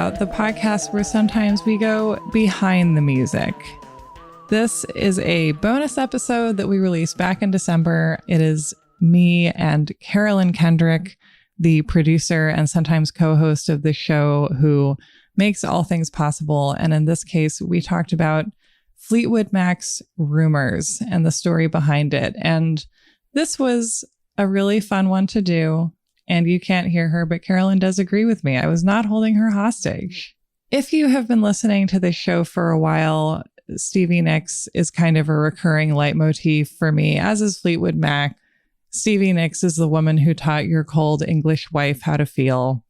About, the podcast where sometimes we go behind the music. This is a bonus episode that we released back in December. It is me and Carolyn Kendrick, the producer and sometimes co-host of the show, who makes all things possible. And in this case, we talked about Fleetwood Mac's Rumours and the story behind it. And this was a really fun one to do. And you can't hear her, but Carolyn does agree with me. I was not holding her hostage. If you have been listening to this show for a while, Stevie Nicks is kind of a recurring leitmotif for me, as is Fleetwood Mac. Stevie Nicks is the woman who taught your cold English wife how to feel.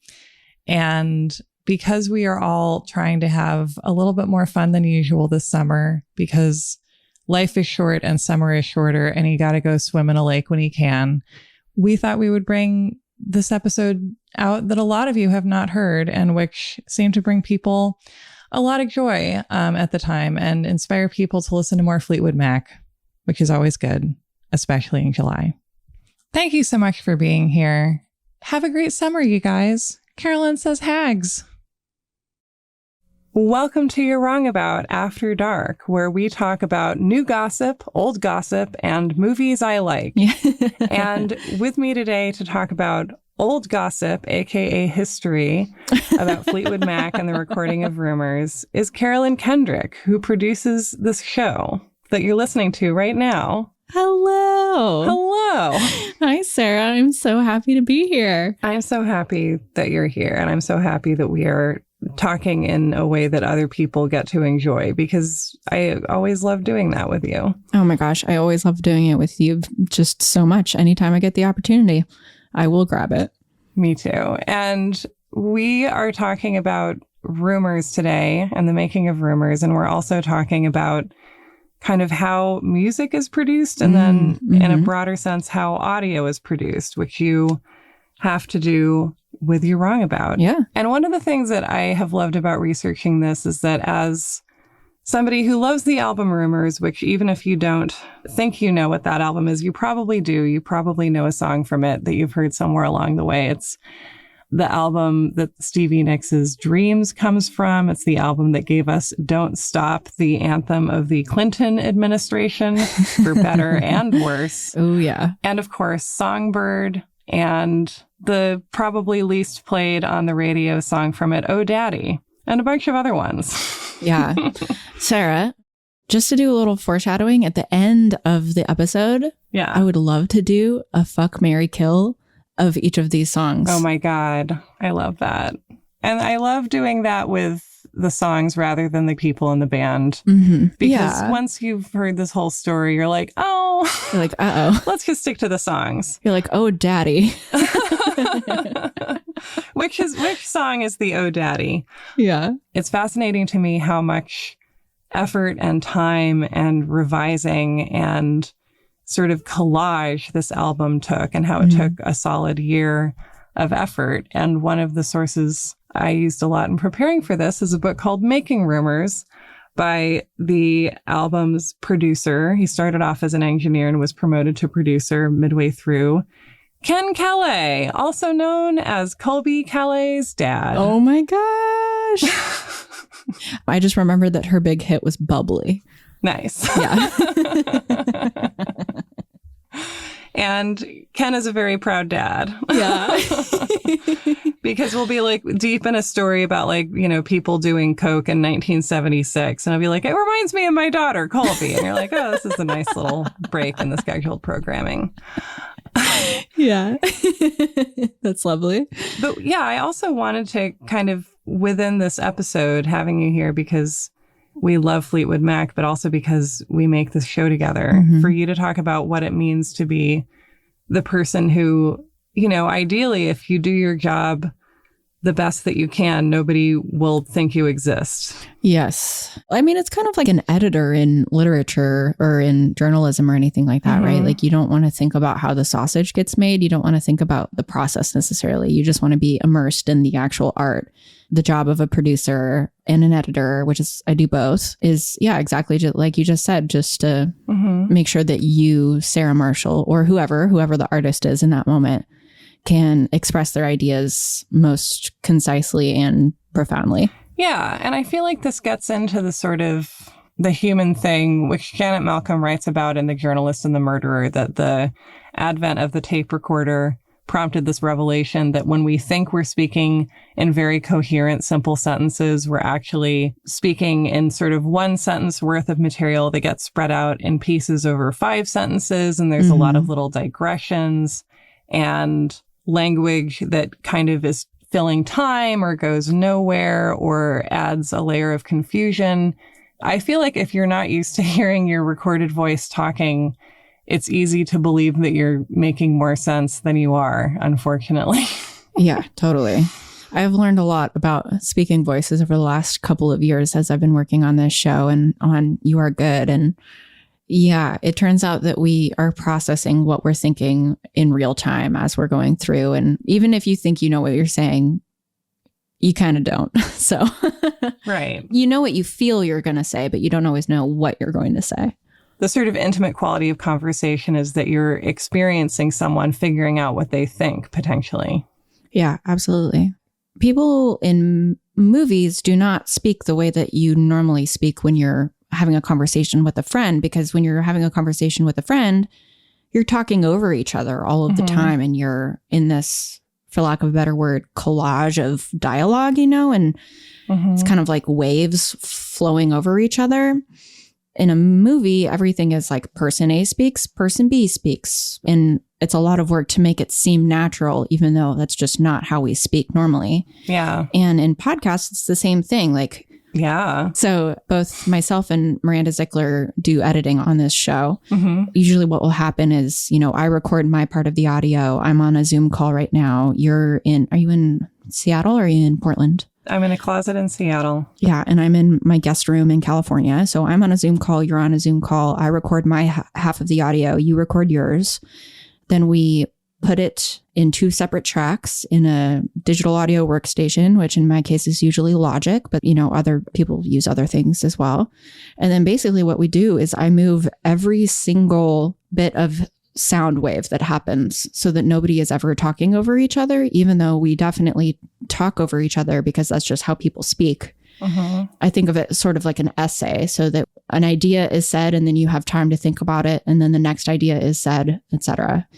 And because we are all trying to have a little bit more fun than usual this summer, because life is short and summer is shorter and you got to go swim in a lake when you can, we thought we would bring this episode out that a lot of you have not heard and which seemed to bring people a lot of joy at the time and inspire people to listen to more Fleetwood Mac, which is always good, especially in July. Thank you so much for being here. Have a great summer, you guys. Carolyn says hags. Welcome to Your Wrong About After Dark, where we talk about new gossip, old gossip, and movies I like. And with me today to talk about old gossip, aka history, about Fleetwood Mac and the recording of Rumours, is Carolyn Kendrick, who produces this show that you're listening to right now. Hello. Hello. Hi, Sarah. I'm so happy to be here. I'm so happy that you're here, and I'm so happy that we are talking in a way that other people get to enjoy, because I always love doing that with you. Oh my gosh, I always love doing it with you just so much. Anytime I get the opportunity, I will grab it. Me too. And we are talking about Rumours today and the making of Rumours. And we're also talking about kind of how music is produced and then in a broader sense, how audio is produced, which you have to do with You're Wrong About. Yeah. And one of the things that I have loved about researching this is that as somebody who loves the album Rumours, which even if you don't think you know what that album is, you probably do. You probably know a song from it that you've heard somewhere along the way. It's the album that Stevie Nicks' Dreams comes from. It's the album that gave us Don't Stop, the anthem of the Clinton administration, for better and worse. Oh, yeah. And of course, Songbird, and the probably least played on the radio song from it, Oh Daddy, and a bunch of other ones. Yeah. Sarah, just to do a little foreshadowing at the end of the episode, I would love to do a fuck, marry, kill of each of these songs. Oh my God. I love that. And I love doing that with the songs rather than the people in the band. Because once you've heard this whole story, you're like, you're like, uh-oh. Let's just stick to the songs. You're like, oh, daddy. Which song is the Oh Daddy? Yeah. It's fascinating to me how much effort and time and revising and sort of collage this album took, and how it took a solid year of effort. And one of the sources I used a lot in preparing for this is a book called Making Rumours by the album's producer. He started off as an engineer and was promoted to producer midway through. Ken Calais, also known as Colby Calais' dad. Oh my gosh. I just remembered that her big hit was Bubbly. Nice. Yeah. And Ken is a very proud dad. Yeah. Because we'll be like deep in a story about like, you know, people doing coke in 1976. And I'll be like, it reminds me of my daughter, Colby. And you're like, oh, this is a nice little break in the scheduled programming. Yeah. That's lovely. But yeah, I also wanted to kind of within this episode having you here because we love Fleetwood Mac, but also because we make this show together, for you to talk about what it means to be the person who, you know, ideally, if you do your job the best that you can, nobody will think you exist. Yes. I mean, it's kind of like an editor in literature or in journalism or anything like that, right? Like you don't want to think about how the sausage gets made. You don't want to think about the process necessarily. You just want to be immersed in the actual art. The job of a producer and an editor, which is, I do both, is, yeah, exactly just like you just said, just to make sure that you, Sarah Marshall, or whoever the artist is in that moment, can express their ideas most concisely and profoundly. Yeah. And I feel like this gets into the sort of the human thing, which Janet Malcolm writes about in The Journalist and the Murderer, that the advent of the tape recorder prompted this revelation that when we think we're speaking in very coherent, simple sentences, we're actually speaking in sort of one sentence worth of material that gets spread out in pieces over 5 sentences. And there's a lot of little digressions and language that kind of is filling time or goes nowhere or adds a layer of confusion. I feel like if you're not used to hearing your recorded voice talking, it's easy to believe that you're making more sense than you are, unfortunately. Yeah, totally. I've learned a lot about speaking voices over the last couple of years as I've been working on this show and on You Are Good. And yeah, it turns out that we are processing what we're thinking in real time as we're going through. And even if you think you know what you're saying, you kind of don't. So right. You know what you feel you're going to say, but you don't always know what you're going to say. The sort of intimate quality of conversation is that you're experiencing someone figuring out what they think, potentially. Yeah, absolutely. People in movies do not speak the way that you normally speak when you're having a conversation with a friend, because when you're having a conversation with a friend, you're talking over each other all of the time, and you're in this, for lack of a better word, collage of dialogue, you know, and it's kind of like waves flowing over each other. In a movie, everything is like person A speaks, person B speaks. And it's a lot of work to make it seem natural, even though that's just not how we speak normally. Yeah. And in podcasts, it's the same thing. Like, yeah. So both myself and Miranda Zickler do editing on this show. Usually what will happen is, you know, I record my part of the audio. I'm on a Zoom call right now. Are you in Seattle or are you in Portland? I'm in a closet in Seattle. Yeah. And I'm in my guest room in California. So I'm on a Zoom call. You're on a Zoom call. I record my half of the audio. You record yours. Then we put it in 2 separate tracks in a digital audio workstation, which in my case is usually Logic, but you know, other people use other things as well. And then basically what we do is I move every single bit of sound wave that happens so that nobody is ever talking over each other, even though we definitely talk over each other because that's just how people speak. I think of it sort of like an essay, so that an idea is said and then you have time to think about it. And then the next idea is said, etc.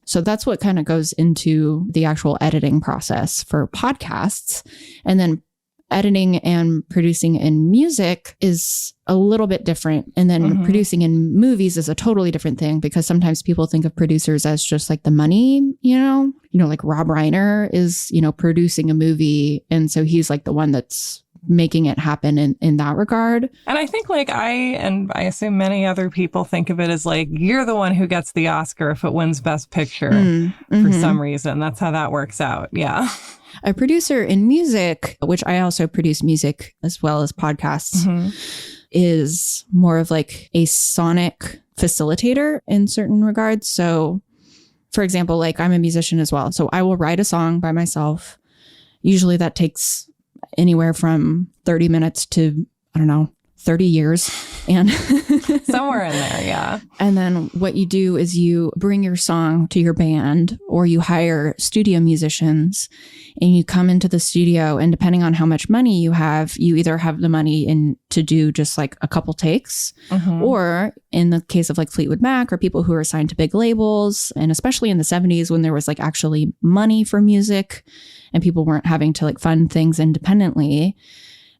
So that's what kind of goes into the actual editing process for podcasts. And then editing and producing in music is a little bit different. And then producing in movies is a totally different thing, because sometimes people think of producers as just like the money, you know, like Rob Reiner is, you know, producing a movie. And so he's like the one that's making it happen in that regard. And I think like I assume many other people think of it as like, you're the one who gets the Oscar if it wins Best Picture for some reason. That's how that works out. Yeah. A producer in music, which I also produce music as well as podcasts, is more of like a sonic facilitator in certain regards. So for example, like I'm a musician as well. So I will write a song by myself. Usually that takes anywhere from 30 minutes to, I don't know, 30 years. And somewhere in there. Yeah. And then what you do is you bring your song to your band, or you hire studio musicians and you come into the studio, and depending on how much money you have, you either have the money in to do just like a couple takes, or in the case of like Fleetwood Mac or people who are signed to big labels, and especially in the 70s when there was like actually money for music and people weren't having to like fund things independently.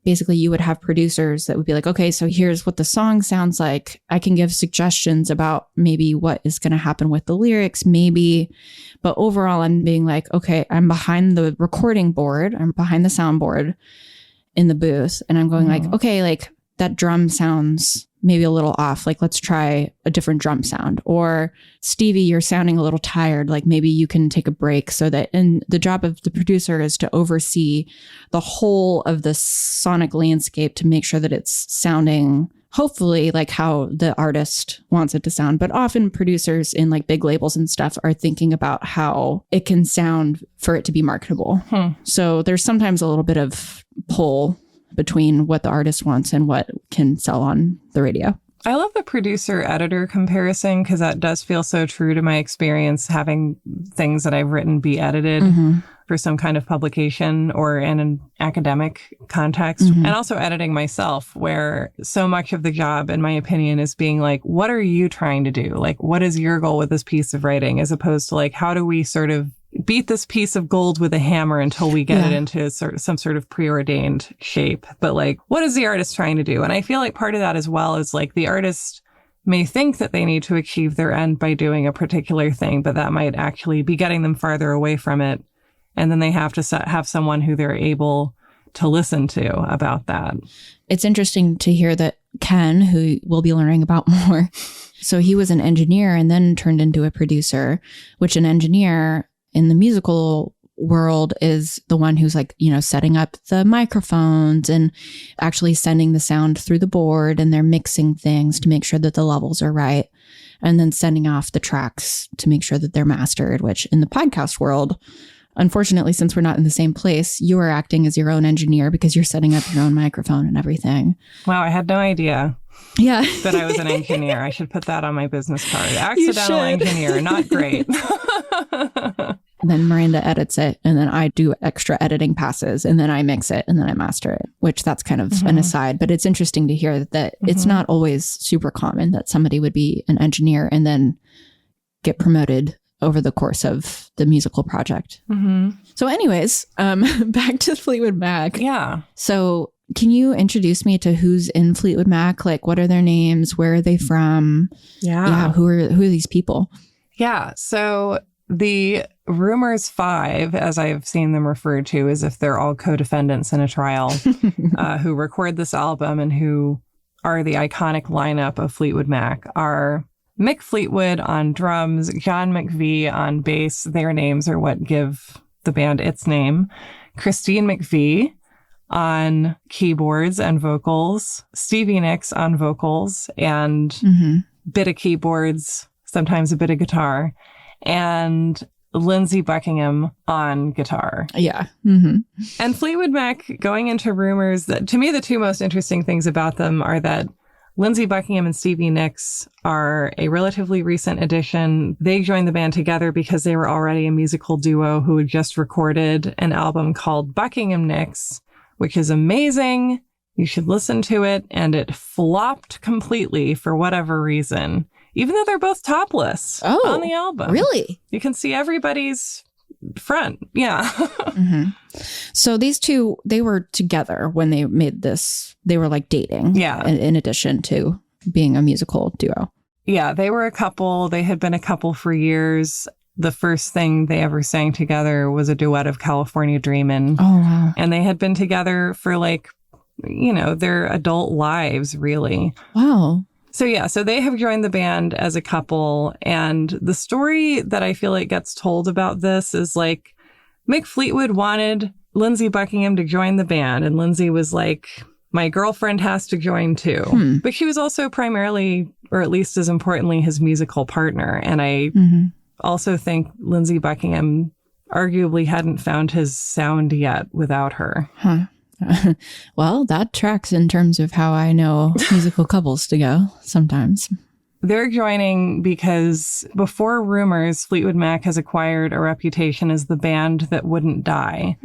Basically, you would have producers that would be like, okay, so here's what the song sounds like. I can give suggestions about maybe what is going to happen with the lyrics, maybe. But overall, I'm being like, okay, I'm behind the recording board. I'm behind the soundboard in the booth. And I'm going like, okay, like that drum sounds maybe a little off. Like, let's try a different drum sound. Or Stevie, you're sounding a little tired. Like maybe you can take a break. So that, and the job of the producer is to oversee the whole of the sonic landscape to make sure that it's sounding hopefully like how the artist wants it to sound. But often producers in like big labels and stuff are thinking about how it can sound for it to be marketable. So there's sometimes a little bit of pull between what the artist wants and what can sell on the radio. I love the producer-editor comparison because that does feel so true to my experience having things that I've written be edited for some kind of publication or in an academic context. And also editing myself, where so much of the job, in my opinion, is being like, what are you trying to do? Like, what is your goal with this piece of writing? As opposed to like, how do we sort of beat this piece of gold with a hammer until we get it into some sort of preordained shape. But like, what is the artist trying to do? And I feel like part of that as well is like the artist may think that they need to achieve their end by doing a particular thing, but that might actually be getting them farther away from it. And then they have to have someone who they're able to listen to about that. It's interesting to hear that Ken, who we'll be learning about more, so he was an engineer and then turned into a producer, which an engineer in the musical world is the one who's like, you know, setting up the microphones and actually sending the sound through the board, and they're mixing things to make sure that the levels are right, and then sending off the tracks to make sure that they're mastered, which in the podcast world, unfortunately, since we're not in the same place, you are acting as your own engineer because you're setting up your own microphone and everything. Wow, I had no idea. Yeah. That I was an engineer. I should put that on my business card. Accidental engineer, not great. And then Miranda edits it, and then I do extra editing passes, and then I mix it, and then I master it, which that's kind of an aside. But it's interesting to hear that it's not always super common that somebody would be an engineer and then get promoted over the course of the musical project. So anyways, back to Fleetwood Mac. Yeah. So can you introduce me to who's in Fleetwood Mac? Like, what are their names? Where are they from? Yeah. Who are these people? Yeah. So the Rumours 5, as I've seen them referred to, as if they're all co-defendants in a trial, who record this album and who are the iconic lineup of Fleetwood Mac, are Mick Fleetwood on drums, John McVie on bass. Their names are what give the band its name. Christine McVie on keyboards and vocals, Stevie Nicks on vocals and bit of keyboards, sometimes a bit of guitar, and Lindsey Buckingham on guitar. Yeah. And Fleetwood Mac, going into Rumours, that to me, the two most interesting things about them are that Lindsey Buckingham and Stevie Nicks are a relatively recent addition. They joined the band together because they were already a musical duo who had just recorded an album called Buckingham Nicks, which is amazing. You should listen to it. And it flopped completely for whatever reason, even though they're both topless on the album. Really? You can see everybody's front. Yeah. So these two, they were together when they made this. They were like dating. Yeah. In addition to being a musical duo. Yeah. They were a couple. They had been a couple for years. The first thing they ever sang together was a duet of California Dreamin'. Oh, wow. And they had been together for like, you know, their adult lives, really. Wow. So yeah, so they have joined the band as a couple. And the story that I feel like gets told about this is like, Mick Fleetwood wanted Lindsey Buckingham to join the band. And Lindsey was like, my girlfriend has to join too. But she was also primarily, or at least as importantly, his musical partner. And I also think Lindsey Buckingham arguably hadn't found his sound yet without her. Well, that tracks in terms of how I know musical couples to go sometimes. They're joining because before Rumours, Fleetwood Mac has acquired a reputation as the band that wouldn't die.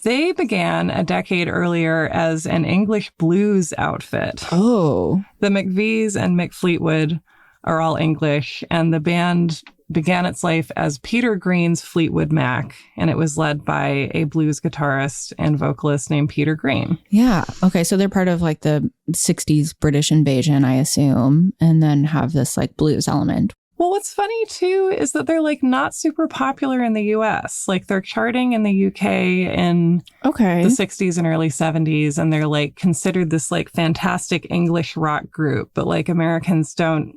They began a decade earlier as an English blues outfit. Oh. The McVies and Mick Fleetwood are all English, and the band began its life as Peter Green's Fleetwood Mac, and it was led by a blues guitarist and vocalist named Peter Green. Yeah. Okay. So they're part of like the 60s British invasion, I assume, and then have this like blues element. Well, what's funny too is that they're like not super popular in the US. Like they're charting in the UK in the 60s and early 70s, and they're like considered this like fantastic English rock group, but like Americans don't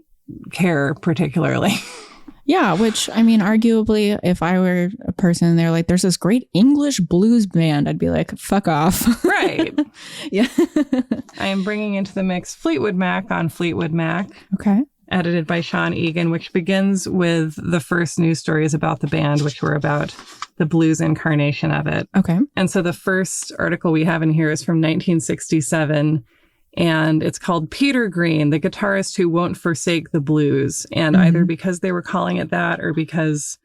care particularly. Yeah, which, I mean, arguably, if I were a person, they're like, there's this great English blues band, I'd be like, fuck off. Right. Yeah. I am bringing into the mix Fleetwood Mac on Fleetwood Mac. Okay. Edited by Sean Egan, which begins with the first news stories about the band, which were about the blues incarnation of it. Okay. And so the first article we have in here is from 1967. And it's called Peter Green, the guitarist who won't forsake the blues. And either because they were calling it that or because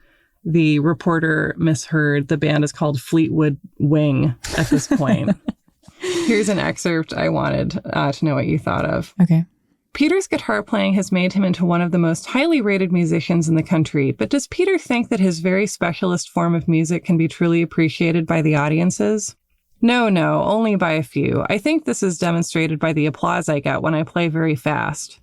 the reporter misheard, the band is called Fleetwood Wing at this point. Here's an excerpt I wanted to know what you thought of. Okay. Peter's guitar playing has made him into one of the most highly rated musicians in the country, but does Peter think that his very specialist form of music can be truly appreciated by the audiences? No, only by a few. I think this is demonstrated by the applause I get when I play very fast.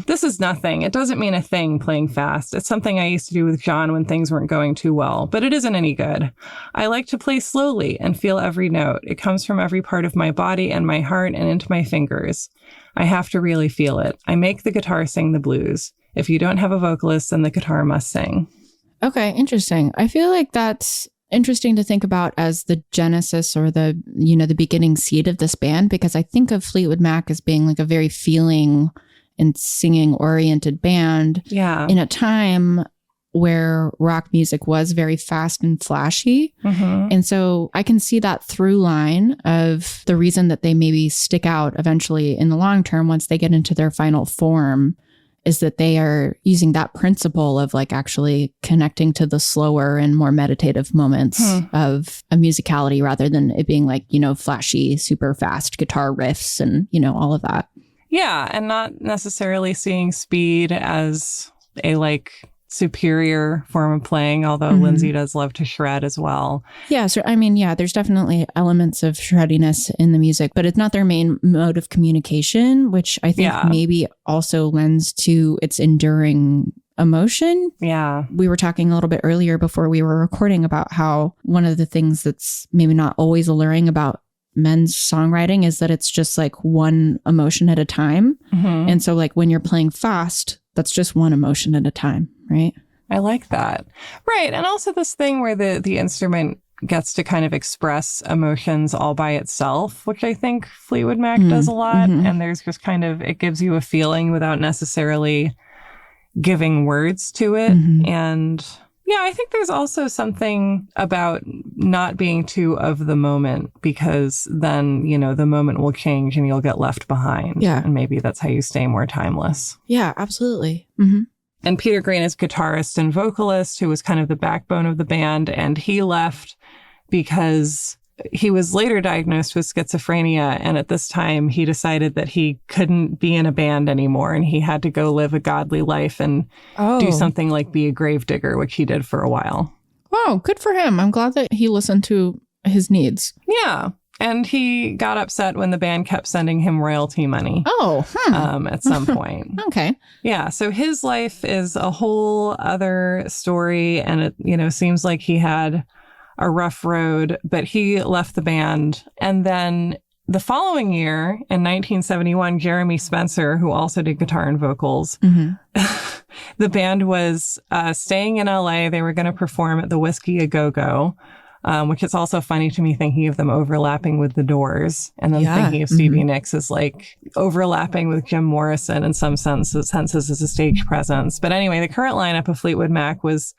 This is nothing. It doesn't mean a thing playing fast. It's something I used to do with John when things weren't going too well, but it isn't any good. I like to play slowly and feel every note. It comes from every part of my body and my heart and into my fingers. I have to really feel it. I make the guitar sing the blues. If you don't have a vocalist, then the guitar must sing. Okay, interesting. I feel like that's interesting to think about as the genesis or the beginning seed of this band, because I think of Fleetwood Mac as being like a very feeling and singing oriented band in a time where rock music was very fast and flashy. And so I can see that through line of the reason that they maybe stick out eventually in the long term once they get into their final form is that they are using that principle of like actually connecting to the slower and more meditative moments of a musicality rather than it being like, flashy, super fast guitar riffs and, all of that. Yeah, and not necessarily seeing speed as a superior form of playing, although Lindsay does love to shred as well. Yeah, so there's definitely elements of shreddiness in the music, but it's not their main mode of communication, which I think maybe also lends to its enduring emotion. Yeah. We were talking a little bit earlier before we were recording about how one of the things that's maybe not always alluring about men's songwriting is that it's just like one emotion at a time. And so like when you're playing fast, that's just one emotion at a time, right? I like that. Right. And also this thing where the instrument gets to kind of express emotions all by itself, which I think Fleetwood Mac does a lot. And there's just it gives you a feeling without necessarily giving words to it. And yeah, I think there's also something about not being too of the moment, because then, the moment will change and you'll get left behind. Yeah. And maybe that's how you stay more timeless. Yeah, absolutely. And Peter Green is guitarist and vocalist who was kind of the backbone of the band. And he left because he was later diagnosed with schizophrenia. And at this time, he decided that he couldn't be in a band anymore and he had to go live a godly life and do something like be a gravedigger, which he did for a while. Wow, good for him. I'm glad that he listened to his needs. Yeah. And he got upset when the band kept sending him royalty money. At some point. Okay. Yeah. So his life is a whole other story. And it, seems like he had a rough road, but he left the band. And then the following year, in 1971, Jeremy Spencer, who also did guitar and vocals, the band was staying in LA. They were going to perform at the Whiskey A Go-Go, which is also funny to me thinking of them overlapping with the Doors. And then thinking of Stevie Nicks as like overlapping with Jim Morrison in some senses as a stage presence. But anyway, the current lineup of Fleetwood Mac was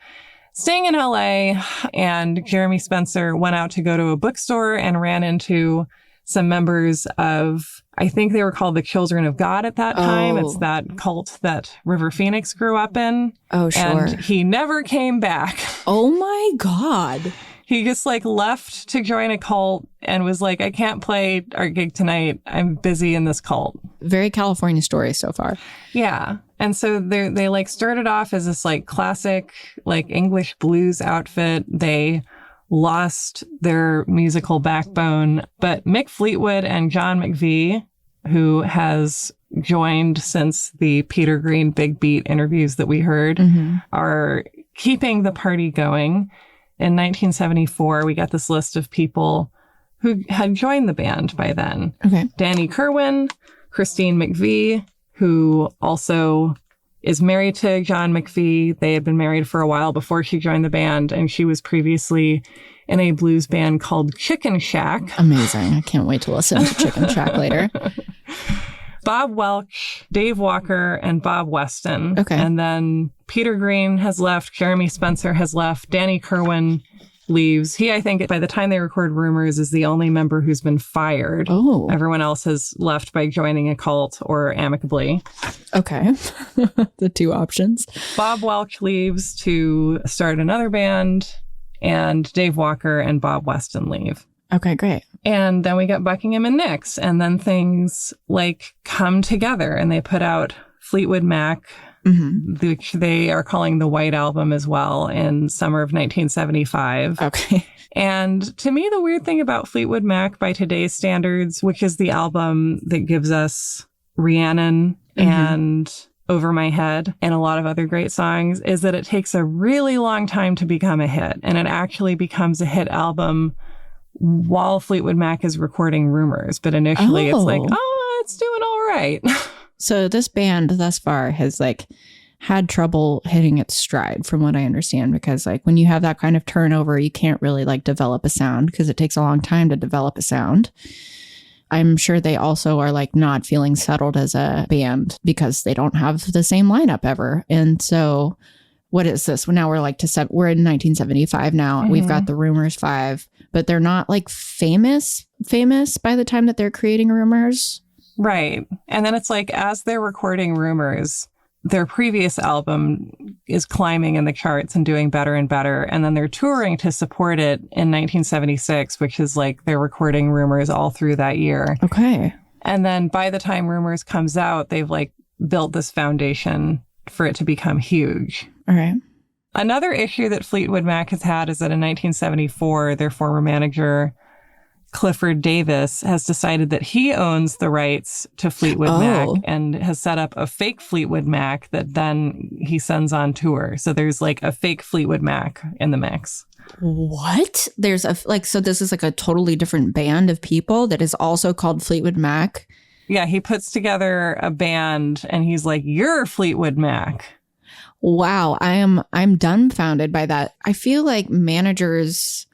staying in LA, and Jeremy Spencer went out to go to a bookstore and ran into some members of, I think they were called the Children of God at that time. It's that cult that River Phoenix grew up in. Oh, sure. And he never came back. Oh my God. He just left to join a cult and was like, I can't play our gig tonight. I'm busy in this cult. Very California story so far. Yeah. And so they started off as this classic English blues outfit. They lost their musical backbone, but Mick Fleetwood and John McVie, who has joined since the Peter Green Big Beat interviews that we heard, are keeping the party going. In 1974, we got this list of people who had joined the band by then. Okay. Danny Kerwin, Christine McVie, who also is married to John McVie. They had been married for a while before she joined the band, and she was previously in a blues band called Chicken Shack. Amazing. I can't wait to listen to Chicken Shack later. Bob Welch, Dave Walker, and Bob Weston. Okay. And then Peter Green has left. Jeremy Spencer has left. Danny Kerwin leaves. He, I think, by the time they record Rumours, is the only member who's been fired. Oh. Everyone else has left by joining a cult or amicably. Okay. The two options. Bob Welch leaves to start another band, and Dave Walker and Bob Weston leave. Okay, great. And then we got Buckingham and Nix, and then things like come together, and they put out Fleetwood Mac, which they are calling the White Album as well, in summer of 1975. Okay. And to me, the weird thing about Fleetwood Mac by today's standards, which is the album that gives us Rhiannon and Over My Head and a lot of other great songs, is that it takes a really long time to become a hit. And it actually becomes a hit album while Fleetwood Mac is recording Rumours. But initially it's like, oh, it's doing all right. So this band thus far has like had trouble hitting its stride, from what I understand, because like when you have that kind of turnover, you can't really like develop a sound because it takes a long time to develop a sound. I'm sure they also are like not feeling settled as a band because they don't have the same lineup ever. And so what is this? Well, now we're like we're in 1975 now. We've got the Rumours 5, but they're not like famous by the time that they're creating Rumours. Right. And then it's like, as they're recording Rumours, their previous album is climbing in the charts and doing better and better. And then they're touring to support it in 1976, which is like they're recording Rumours all through that year. Okay. And then by the time Rumours comes out, they've like built this foundation for it to become huge. All right. Another issue that Fleetwood Mac has had is that in 1974, their former manager, Clifford Davis, has decided that he owns the rights to Fleetwood Mac and has set up a fake Fleetwood Mac that then he sends on tour. So there's like a fake Fleetwood Mac in the mix. What? There's so this is like a totally different band of people that is also called Fleetwood Mac. Yeah, he puts together a band and he's like, "You're Fleetwood Mac." Wow, I'm dumbfounded by that. I feel like managers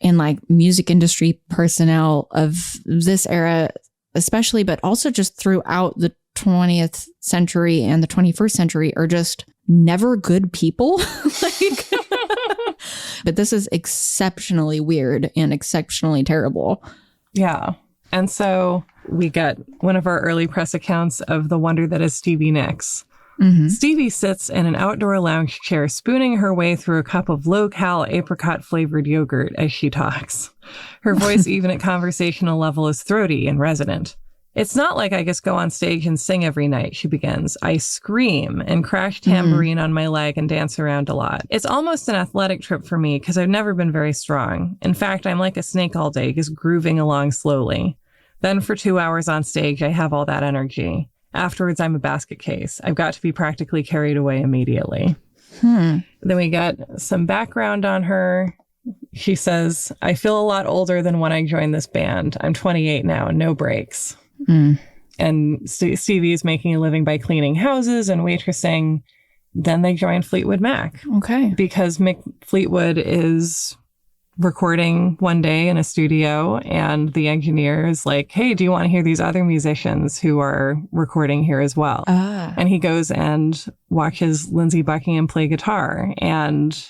and like music industry personnel of this era, especially, but also just throughout the 20th century and the 21st century, are just never good people. But this is exceptionally weird and exceptionally terrible. Yeah. And so we get one of our early press accounts of the wonder that is Stevie Nicks. Stevie sits in an outdoor lounge chair, spooning her way through a cup of low-cal apricot-flavored yogurt as she talks. Her voice, even at conversational level, is throaty and resonant. "It's not like I just go on stage and sing every night," she begins. "I scream and crash tambourine on my leg and dance around a lot. It's almost an athletic trip for me because I've never been very strong. In fact, I'm like a snake all day, just grooving along slowly. Then for 2 hours on stage, I have all that energy. Afterwards, I'm a basket case. I've got to be practically carried away immediately." Then we got some background on her. She says, "I feel a lot older than when I joined this band. I'm 28 now, no breaks." And Stevie's making a living by cleaning houses and waitressing. Then they joined Fleetwood Mac. Okay. Because Mick Fleetwood is recording one day in a studio, and the engineer is like, "Hey, do you want to hear these other musicians who are recording here as well?" And he goes and watches Lindsey Buckingham play guitar. And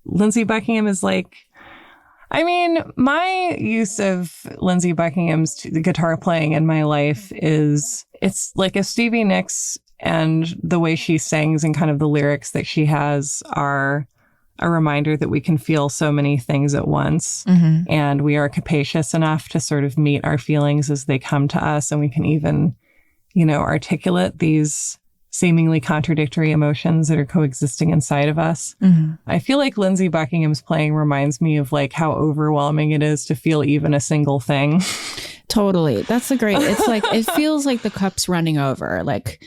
Lindsey Buckingham is like, I mean, my use of Lindsey Buckingham's guitar playing in my life is, it's like if Stevie Nicks and the way she sings and kind of the lyrics that she has are a reminder that we can feel so many things at once. And we are capacious enough to sort of meet our feelings as they come to us. And we can even, articulate these seemingly contradictory emotions that are coexisting inside of us. I feel like Lindsey Buckingham's playing reminds me of like how overwhelming it is to feel even a single thing. Totally. That's it's like, it feels like the cup's running over. Like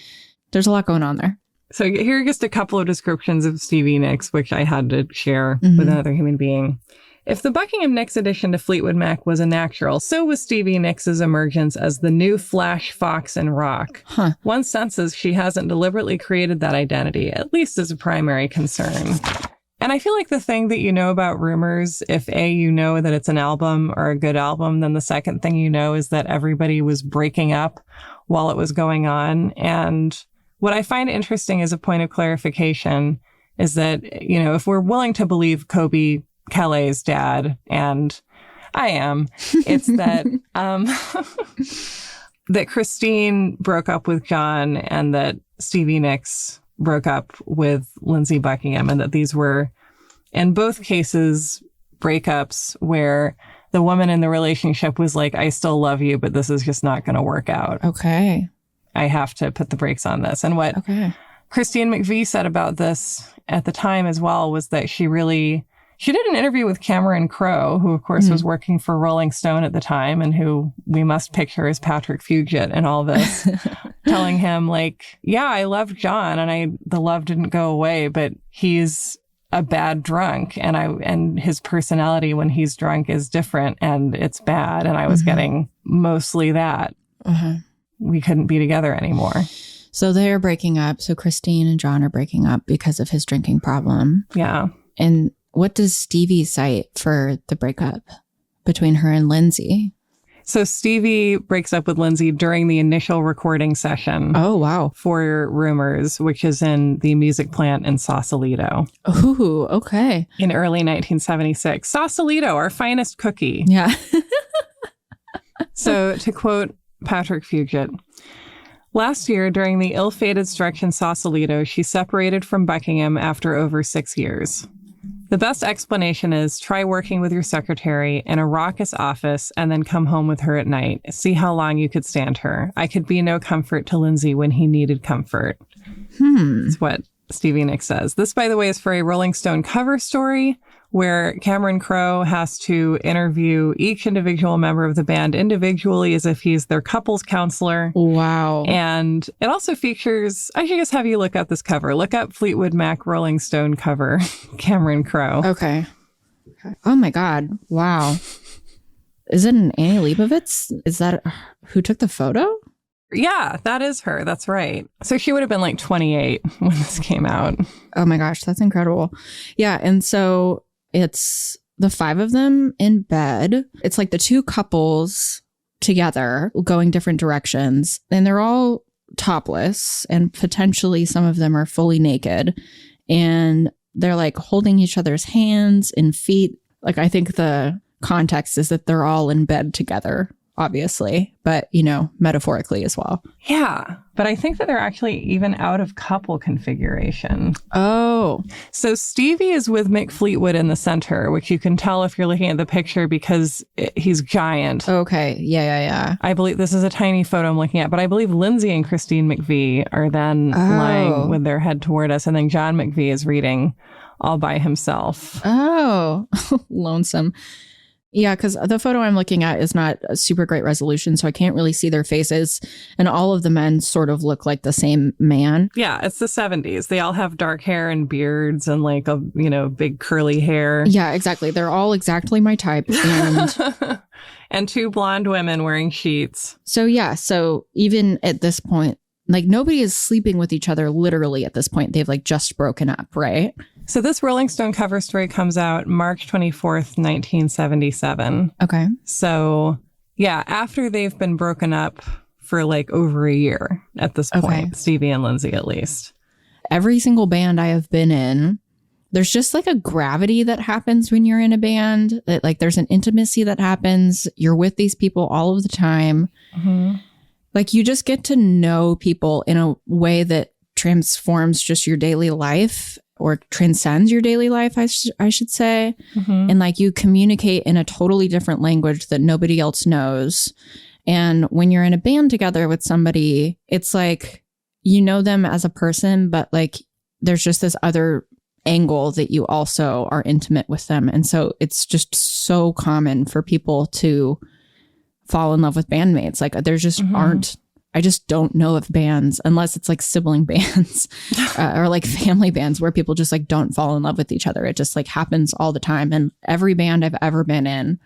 there's a lot going on there. So here are just a couple of descriptions of Stevie Nicks, which I had to share with another human being. "If the Buckingham Nicks addition to Fleetwood Mac was a natural, so was Stevie Nicks' emergence as the new Flash Fox in rock. One senses she hasn't deliberately created that identity, at least as a primary concern." And I feel like the thing that you know about Rumours, if A, you know that it's an album or a good album, then the second thing you know is that everybody was breaking up while it was going on. And what I find interesting as a point of clarification is that, if we're willing to believe Kobe Calais' dad, and I am. It's that that Christine broke up with John and that Stevie Nicks broke up with Lindsey Buckingham, and that these were, in both cases, breakups where the woman in the relationship was like, I still love you, but this is just not going to work out. Okay. I have to put the brakes on this. And what Christine McVie said about this at the time as well was that she did an interview with Cameron Crowe, who of course was working for Rolling Stone at the time and who we must picture as Patrick Fugit in all this, telling him like, yeah, I loved John and the love didn't go away, but he's a bad drunk and his personality when he's drunk is different and it's bad. And I was getting mostly that. We couldn't be together anymore. So they're breaking up. So Christine and John are breaking up because of his drinking problem. Yeah. And what does Stevie cite for the breakup between her and Lindsey? So Stevie breaks up with Lindsey during the initial recording session. Oh, wow. For Rumours, which is in the music plant in Sausalito. Ooh, okay. In early 1976. Sausalito, our finest cookie. Yeah. So to quote Patrick Fugit, last year, during the ill-fated stretch in Sausalito, she separated from Buckingham after over 6 years. The best explanation is try working with your secretary in a raucous office and then come home with her at night. See how long you could stand her. I could be no comfort to Lindsey when he needed comfort. That's what Stevie Nicks says. This, by the way, is for a Rolling Stone cover story where Cameron Crowe has to interview each individual member of the band individually as if he's their couples counselor. Wow. And it also features, I should just have you look up this cover. Look up Fleetwood Mac Rolling Stone cover, Cameron Crowe. Okay. Oh my God. Wow. Is it an Annie Leibovitz? Is that who took the photo? Yeah, that is her. That's right. So she would have been like 28 when this came out. Oh my gosh, that's incredible. Yeah. And so it's the 5 of them in bed. It's like the 2 couples together going different directions. And they're all topless and potentially some of them are fully naked. And they're like holding each other's hands and feet. Like I think the context is that they're all in bed together, obviously, but, you know, metaphorically as well. Yeah. But I think that they're actually even out of couple configuration. Oh. So Stevie is with Mick Fleetwood in the center, which you can tell if you're looking at the picture because he's giant. Okay. Yeah. I believe this is a tiny photo I'm looking at, but I believe Lindsey and Christine McVie are then lying with their head toward us. And then John McVie is reading all by himself. Oh, lonesome. Yeah, because the photo I'm looking at is not a super great resolution, so I can't really see their faces. And all of the men sort of look like the same man. Yeah, it's the 70s. They all have dark hair and beards and like a, big curly hair. Yeah, exactly. They're all exactly my type. And and 2 blonde women wearing sheets. So yeah, so even at this point, like nobody is sleeping with each other literally at this point. They've like just broken up, right? So this Rolling Stone cover story comes out March 24th, 1977. Okay. So yeah, after they've been broken up for like over a year at this point, Stevie and Lindsey at least. Every single band I have been in, there's just like a gravity that happens when you're in a band. That like there's an intimacy that happens. You're with these people all of the time. Mm-hmm. Like you just get to know people in a way that transforms just your daily life. Or transcends your daily life, I should say. Mm-hmm. And like you communicate in a totally different language that nobody else knows. And when you're in a band together with somebody, it's like you know them as a person, but like there's just this other angle that you also are intimate with them. And so it's just so common for people to fall in love with bandmates. Like there just aren't. I just don't know of bands, unless it's like sibling bands or like family bands where people just like don't fall in love with each other. It just like happens all the time. And every band I've ever been in,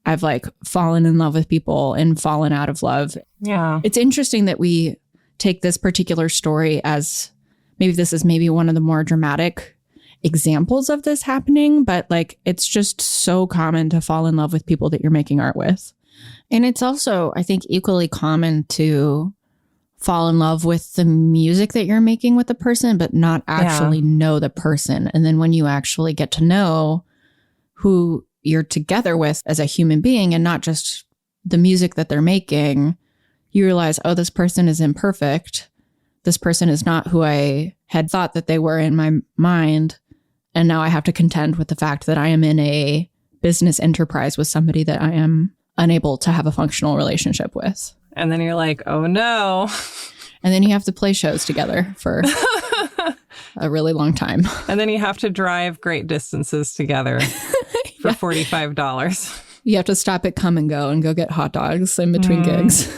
I've like fallen in love with people and fallen out of love. Yeah. It's interesting that we take this particular story as maybe this is maybe one of the more dramatic examples of this happening, but like it's just so common to fall in love with people that you're making art with. And it's also, I think, equally common to fall in love with the music that you're making with the person, but not actually know the person. And then when you actually get to know who you're together with as a human being and not just the music that they're making, you realize, oh, this person is imperfect. This person is not who I had thought that they were in my mind. And now I have to contend with the fact that I am in a business enterprise with somebody that I am unable to have a functional relationship with. And then you're like, oh no. And then you have to play shows together for a really long time. And then you have to drive great distances together for $45. You have to stop at Come and go get hot dogs in between gigs.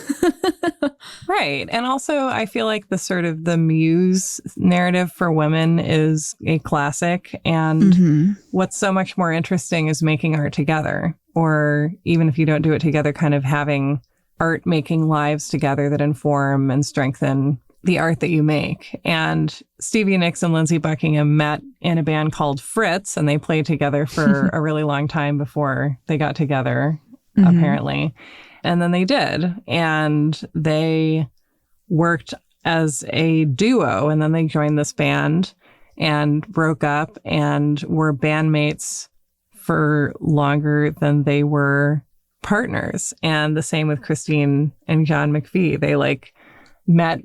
Right. And also, I feel like the sort of the muse narrative for women is a classic. And what's so much more interesting is making art together. Or even if you don't do it together, kind of having art making lives together that inform and strengthen the art that you make. And Stevie Nicks and Lindsey Buckingham met in a band called Fritz, and they played together for a really long time before they got together, apparently. And then they did. And they worked as a duo, and then they joined this band and broke up and were bandmates for longer than they were partners. And the same with Christine and John McVie. They met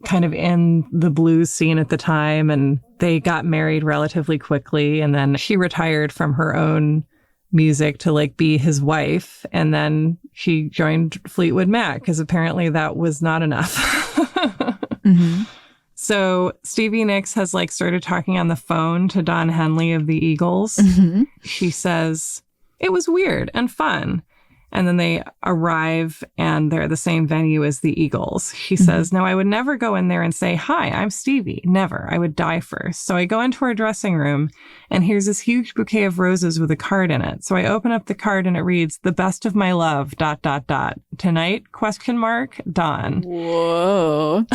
kind of in the blues scene at the time, and they got married relatively quickly. And then she retired from her own music to be his wife. And then she joined Fleetwood Mac because apparently that was not enough. So Stevie Nicks has started talking on the phone to Don Henley of the Eagles. She says, it was weird and fun. And then they arrive and they're at the same venue as the Eagles. She says, no, I would never go in there and say, hi, I'm Stevie. Never. I would die first. So I go into her dressing room and here's this huge bouquet of roses with a card in it. So I open up the card and it reads, the best of my love, ... Tonight, ? Dawn. Whoa.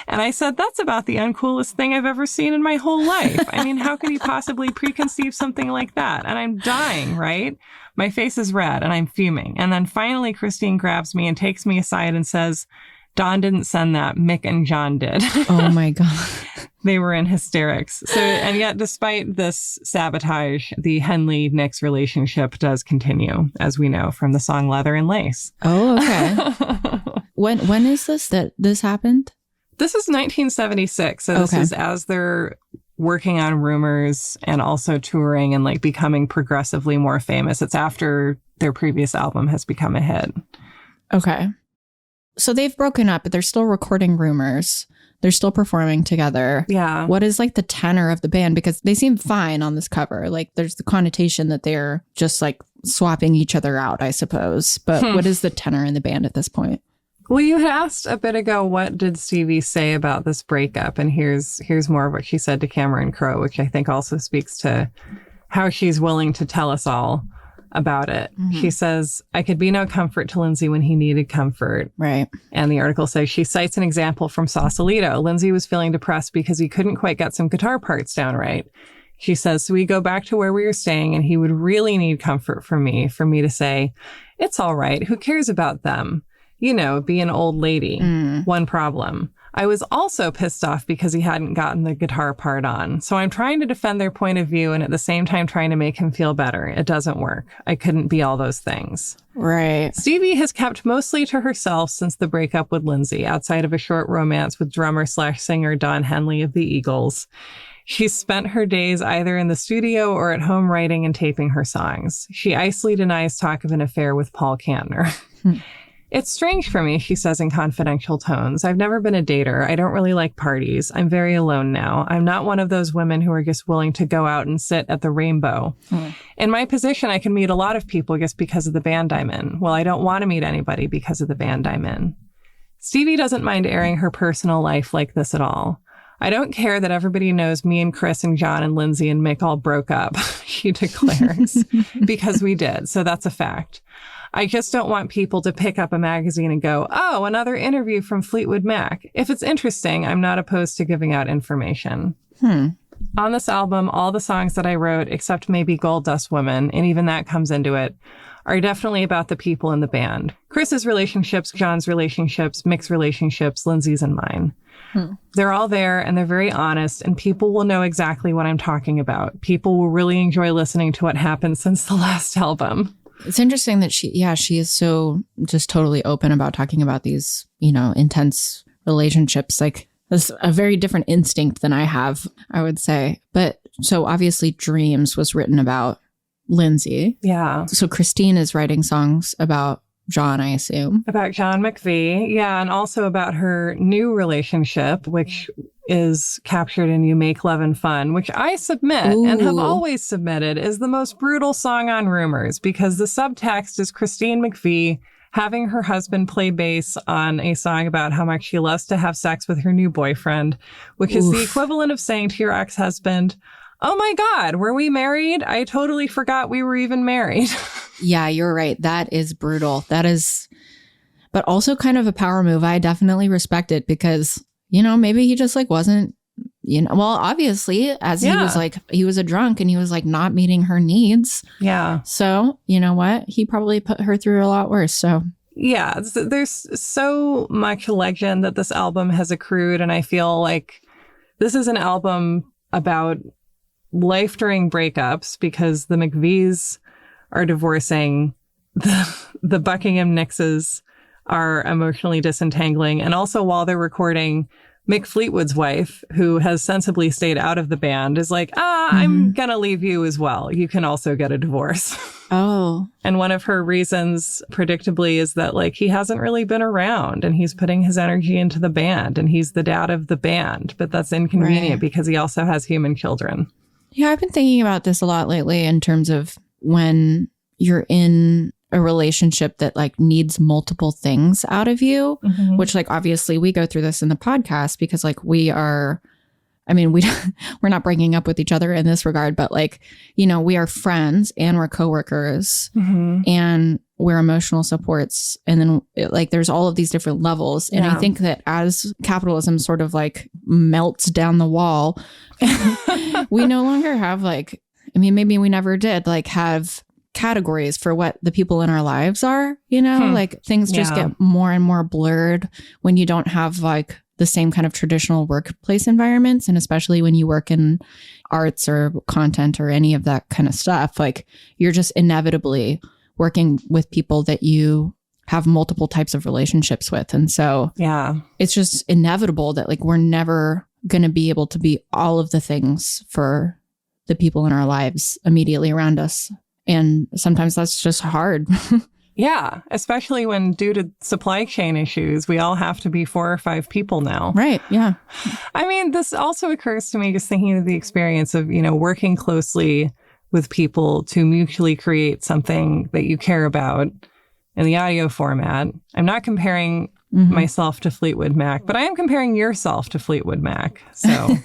And I said, that's about the uncoolest thing I've ever seen in my whole life. I mean, how could you possibly preconceive something like that? And I'm dying, right? My face is red and I'm fuming. And then finally, Christine grabs me and takes me aside and says, Don didn't send that. Mick and John did. Oh my God. They were in hysterics. So, and yet despite this sabotage, the Henley-Nicks relationship does continue, as we know from the song Leather and Lace. Oh, okay. When is this that this happened? This is 1976. So this is as they're working on Rumours and also touring and becoming progressively more famous. It's after their previous album has become a hit. Okay. So they've broken up, but they're still recording Rumours. They're still performing together. Yeah. What is the tenor of the band? Because they seem fine on this cover. There's the connotation that they're just swapping each other out, I suppose. But what is the tenor in the band at this point? Well, you had asked a bit ago, what did Stevie say about this breakup? And here's more of what she said to Cameron Crowe, which I think also speaks to how she's willing to tell us all about it. She says, I could be no comfort to Lindsey when he needed comfort. Right. And the article says she cites an example from Sausalito. Lindsey was feeling depressed because he couldn't quite get some guitar parts down right. She says, so we go back to where we were staying and he would really need comfort from me for me to say, it's all right. Who cares about them? You know, be an old lady. One problem. I was also pissed off because he hadn't gotten the guitar part on. So I'm trying to defend their point of view and at the same time trying to make him feel better. It doesn't work. I couldn't be all those things. Right. Stevie has kept mostly to herself since the breakup with Lindsey, outside of a short romance with drummer/singer Don Henley of the Eagles. She's spent her days either in the studio or at home writing and taping her songs. She icily denies talk of an affair with Paul Kantner. It's strange for me, she says in confidential tones. I've never been a dater. I don't really like parties. I'm very alone now. I'm not one of those women who are just willing to go out and sit at the Rainbow. In my position, I can meet a lot of people just because of the band I'm in. Well, I don't want to meet anybody because of the band I'm in. Stevie doesn't mind airing her personal life like this at all. I don't care that everybody knows me and Chris and John and Lindsey and Mick all broke up, she declares, because we did. So that's a fact. I just don't want people to pick up a magazine and go, oh, another interview from Fleetwood Mac. If it's interesting, I'm not opposed to giving out information. On this album, all the songs that I wrote, except maybe Gold Dust Woman, and even that comes into it, are definitely about the people in the band. Chris's relationships, John's relationships, Mick's relationships, Lindsay's and mine. They're all there and they're very honest, and people will know exactly what I'm talking about. People will really enjoy listening to what happened since the last album. It's interesting that she is so just totally open about talking about these, intense relationships. Like, that's a very different instinct than I have, I would say. But so obviously Dreams was written about Lindsay. Yeah. So Christine is writing songs about John, I assume. About John McVie. Yeah. And also about her new relationship, which is captured in You Make Love and Fun, which I submit and have always submitted is the most brutal song on Rumours, because the subtext is Christine McVie having her husband play bass on a song about how much she loves to have sex with her new boyfriend, which is the equivalent of saying to your ex-husband, "Oh my God, were we married? I totally forgot we were even married." Yeah, you're right. That is brutal. That is, but also kind of a power move. I definitely respect it because, maybe he just wasn't, well, obviously, as he was a drunk and he was not meeting her needs. Yeah. So, you know what? He probably put her through a lot worse. So. Yeah, there's so much legend that this album has accrued. And I feel like this is an album about life during breakups, because the McVies are divorcing, the Buckingham Nixes are emotionally disentangling. And also while they're recording, Mick Fleetwood's wife, who has sensibly stayed out of the band, is like, I'm going to leave you as well. You can also get a divorce. Oh. And one of her reasons, predictably, is that he hasn't really been around and he's putting his energy into the band and he's the dad of the band. But that's inconvenient because he also has human children. Yeah, I've been thinking about this a lot lately in terms of when you're in a relationship that needs multiple things out of you, which obviously we go through this in the podcast because we're not breaking up with each other in this regard, but we are friends and we're coworkers and we're emotional supports. And then there's all of these different levels. And I think that as capitalism sort of melts down the wall, we no longer have maybe we never did have categories for what the people in our lives are, things just get more and more blurred when you don't have the same kind of traditional workplace environments. And especially when you work in arts or content or any of that kind of stuff, you're just inevitably working with people that you have multiple types of relationships with. And so it's just inevitable that we're never going to be able to be all of the things for the people in our lives immediately around us. And sometimes that's just hard. Yeah, especially when due to supply chain issues, we all have to be 4 or 5 people now. Right. Yeah. I mean, this also occurs to me just thinking of the experience of, working closely with people to mutually create something that you care about in the audio format. I'm not comparing myself to Fleetwood Mac, but I am comparing yourself to Fleetwood Mac. So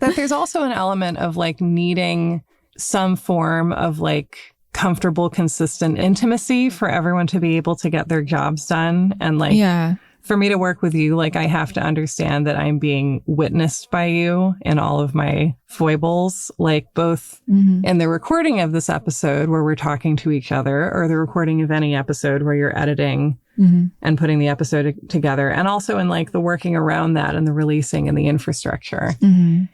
that there's also an element of needing some form of comfortable, consistent intimacy for everyone to be able to get their jobs done. And for me to work with you, I have to understand that I'm being witnessed by you in all of my foibles, both in the recording of this episode where we're talking to each other, or the recording of any episode where you're editing and putting the episode together, and also in the working around that and the releasing and the infrastructure.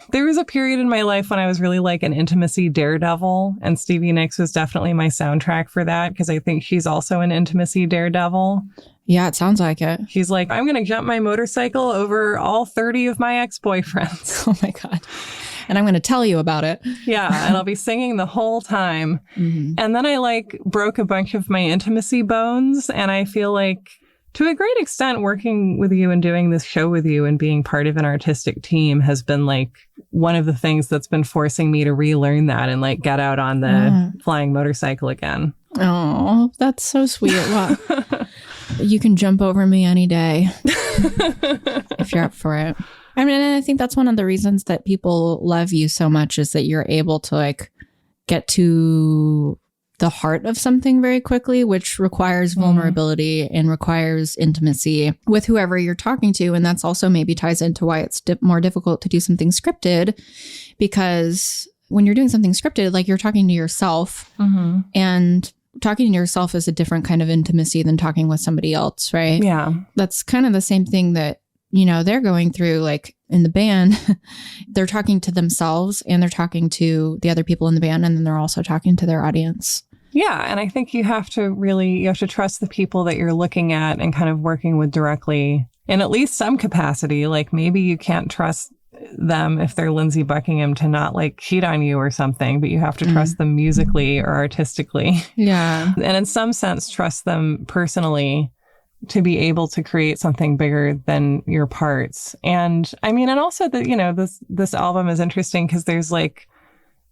There was a period in my life when I was really an intimacy daredevil, and Stevie Nicks was definitely my soundtrack for that, because I think she's also an intimacy daredevil. Yeah, it sounds like it. She's I'm going to jump my motorcycle over all 30 of my ex-boyfriends. Oh my God. And I'm going to tell you about it. Yeah, and I'll be singing the whole time. And then I broke a bunch of my intimacy bones. And I feel to a great extent, working with you and doing this show with you and being part of an artistic team has been one of the things that's been forcing me to relearn that and get out on the flying motorcycle again. Oh, that's so sweet. Well, you can jump over me any day if you're up for it. I think that's one of the reasons that people love you so much, is that you're able to get to the heart of something very quickly, which requires vulnerability and requires intimacy with whoever you're talking to. And that's also maybe ties into why it's more difficult to do something scripted, because when you're doing something scripted, you're talking to yourself and talking to yourself is a different kind of intimacy than talking with somebody else, right? Yeah. That's kind of the same thing that, you know, they're going through, like in the band. They're talking to themselves and they're talking to the other people in the band, and then they're also talking to their audience. Yeah. And I think you have to trust the people that you're looking at and kind of working with directly in at least some capacity. Like maybe you can't trust them if they're Lindsey Buckingham to not like cheat on you or something, but you have to trust them musically or artistically. Yeah. And in some sense, trust them personally to be able to create something bigger than your parts. And I mean, and also that, you know, this album is interesting because there's like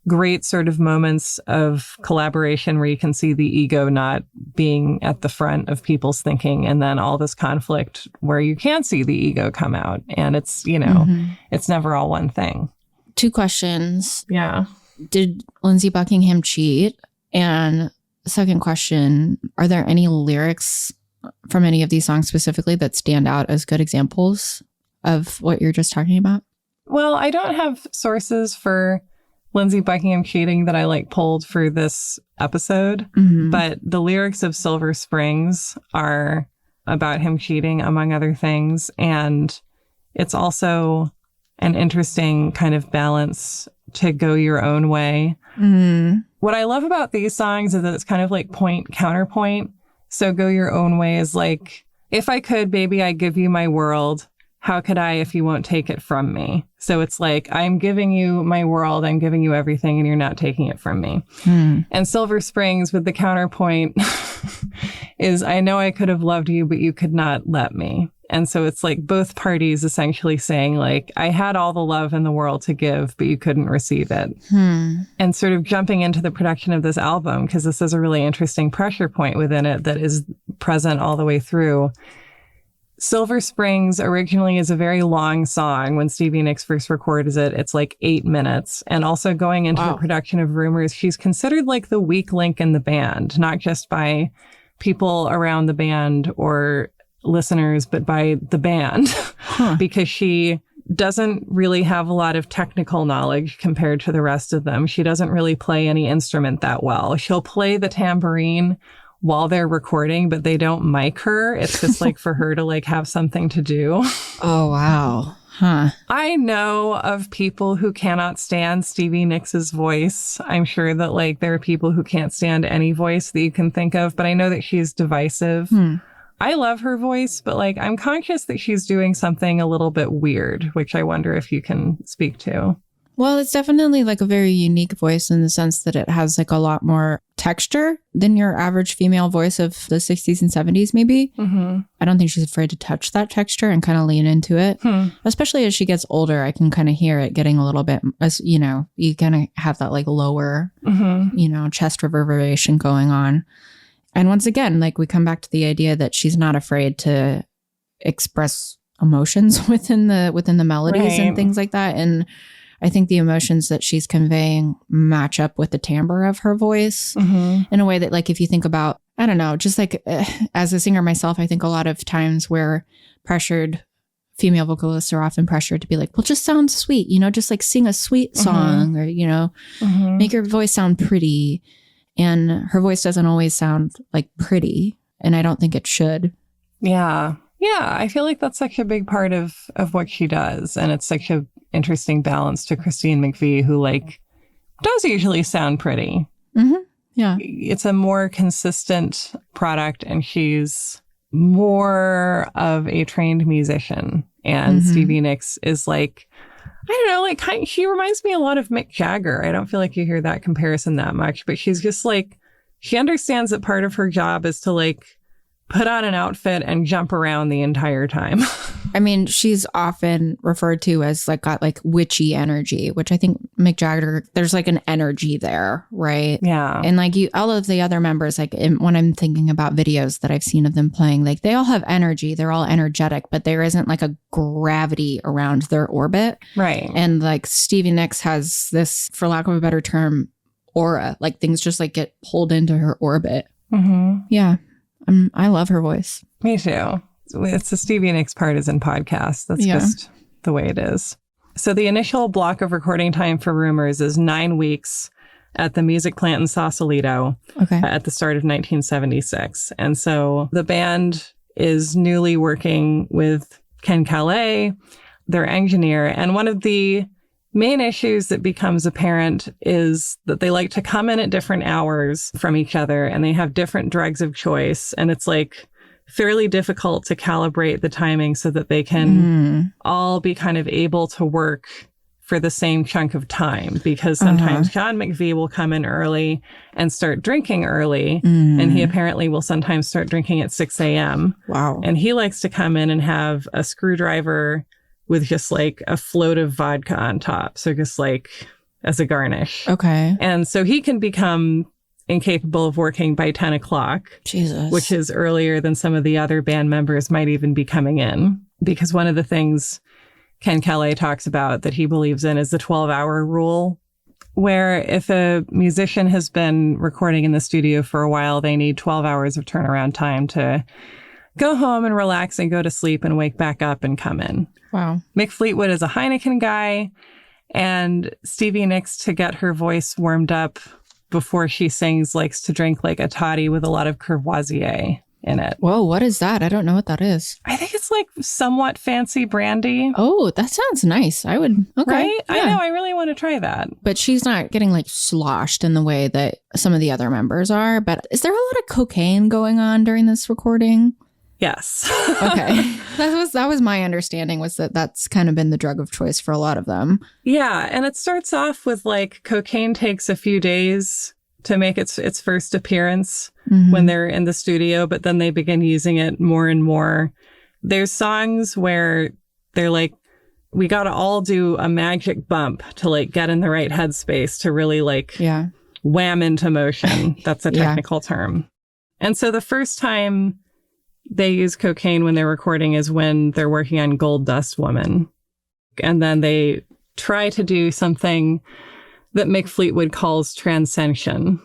great sort of moments of collaboration where you can see the ego not being at the front of people's thinking, and then all this conflict where you can see the ego come out. And it's, you know, it's never all one thing. 2 questions. Yeah. Did Lindsey Buckingham cheat? And second question, are there any lyrics from any of these songs specifically that stand out as good examples of what you're just talking about? Well, I don't have sources for Lindsey Buckingham cheating that I like pulled for this episode, but the lyrics of Silver Springs are about him cheating, among other things. And it's also an interesting kind of balance to go your own way. What I love about these songs is that it's kind of like point counterpoint. So go your own way is like, if I could, baby, I'd give you my world. How could I if you won't take it from me? So it's like, I'm giving you my world, I'm giving you everything, and you're not taking it from me. And Silver Springs with the counterpoint is, I know I could have loved you, but you could not let me. And so it's like both parties essentially saying like, I had all the love in the world to give, but you couldn't receive it. And sort of jumping into the production of this album, because this is a really interesting pressure point within it that is present all the way through. Silver Springs originally is a very long song. When Stevie Nicks first recorded it, it's like 8 minutes. And also going into the production of Rumours, she's considered like the weak link in the band, not just by people around the band or listeners, but by the band, because she doesn't really have a lot of technical knowledge compared to the rest of them. She doesn't really play any instrument that well. She'll play the tambourine while they're recording, but they don't mic her. It's just like for her to like have something to do. Oh, wow. Huh. I know of people who cannot stand Stevie Nicks' voice. I'm sure that like there are people who can't stand any voice that you can think of, but I know that she's divisive. I love her voice, but like I'm conscious that she's doing something a little bit weird, which I wonder if you can speak to. Well, it's definitely like a very unique voice in the sense that it has like a lot more texture than your average female voice of the 60s and 70s, maybe. I don't think she's afraid to touch that texture and kind of lean into it. Especially as she gets older, I can kind of hear it getting a little bit, as you know, you kind of have that like lower, you know, chest reverberation going on. And once again, like we come back to the idea that she's not afraid to express emotions within the melodies and things like that. And I think the emotions that she's conveying match up with the timbre of her voice in a way that, like, if you think about, I don't know, just like as a singer myself, I think a lot of times where pressured female vocalists are often pressured to be like, well, just sound sweet, you know, just like sing a sweet song or, you know, make your voice sound pretty. And her voice doesn't always sound like pretty. And I don't think it should. Yeah. Yeah. I feel like that's such a big part of what she does. And it's such a interesting balance to Christine McVie, who like does usually sound pretty. Yeah. It's a more consistent product, and she's more of a trained musician. And Stevie Nicks is like, I don't know, like she reminds me a lot of Mick Jagger. I don't feel like you hear that comparison that much, but she's just like, she understands that part of her job is to like put on an outfit and jump around the entire time. I mean, she's often referred to as like got like witchy energy, which I think Mick Jagger, there's like an energy there, right? Yeah. And like all of the other members, like when I'm thinking about videos that I've seen of them playing, like they all have energy. They're all energetic, but there isn't like a gravity around their orbit. Right. And like Stevie Nicks has this, for lack of a better term, aura. Like things just like get pulled into her orbit. Yeah. I love her voice. Me too. It's the Stevie Nicks Partisan podcast. That's just the way it is. So the initial block of recording time for Rumours is 9 weeks. at the music plant in Sausalito at the start of 1976. And so the band is newly working with Ken Calais, their engineer. And one of the main issues that becomes apparent is that they like to come in at different hours from each other and they have different drugs of choice. And it's like fairly difficult to calibrate the timing so that they can all be kind of able to work for the same chunk of time, because sometimes John McVie will come in early and start drinking early. And he apparently will sometimes start drinking at 6 a.m. Wow. And he likes to come in and have a screwdriver with just like a float of vodka on top. So just like as a garnish. Okay. And so he can become incapable of working by 10 o'clock. Jesus. Which is earlier than some of the other band members might even be coming in. Because one of the things Ken Calais talks about that he believes in is the 12-hour rule, where if a musician has been recording in the studio for a while, they need 12 hours of turnaround time to go home and relax and go to sleep and wake back up and come in. Wow. Mick Fleetwood is a Heineken guy, and Stevie Nicks, to get her voice warmed up before she sings, likes to drink like a toddy with a lot of Courvoisier in it. Whoa, what is that? I don't know what that is. I think it's like somewhat fancy brandy. Oh, that sounds nice. I would. Okay. Right? Yeah. I know. I really want to try that. But she's not getting like sloshed in the way that some of the other members are. But is there a lot of cocaine going on during this recording? Yes. Okay. That was my understanding, was that that's kind of been the drug of choice for a lot of them. Yeah. And it starts off with like cocaine takes a few days to make its first appearance when they're in the studio, but then they begin using it more and more. There's songs where they're like, we got to all do a magic bump to like get in the right headspace to really like wham into motion. That's a technical term. And so the first time they use cocaine when they're recording is when they're working on Gold Dust Woman. And then they try to do something that Mick Fleetwood calls transcension.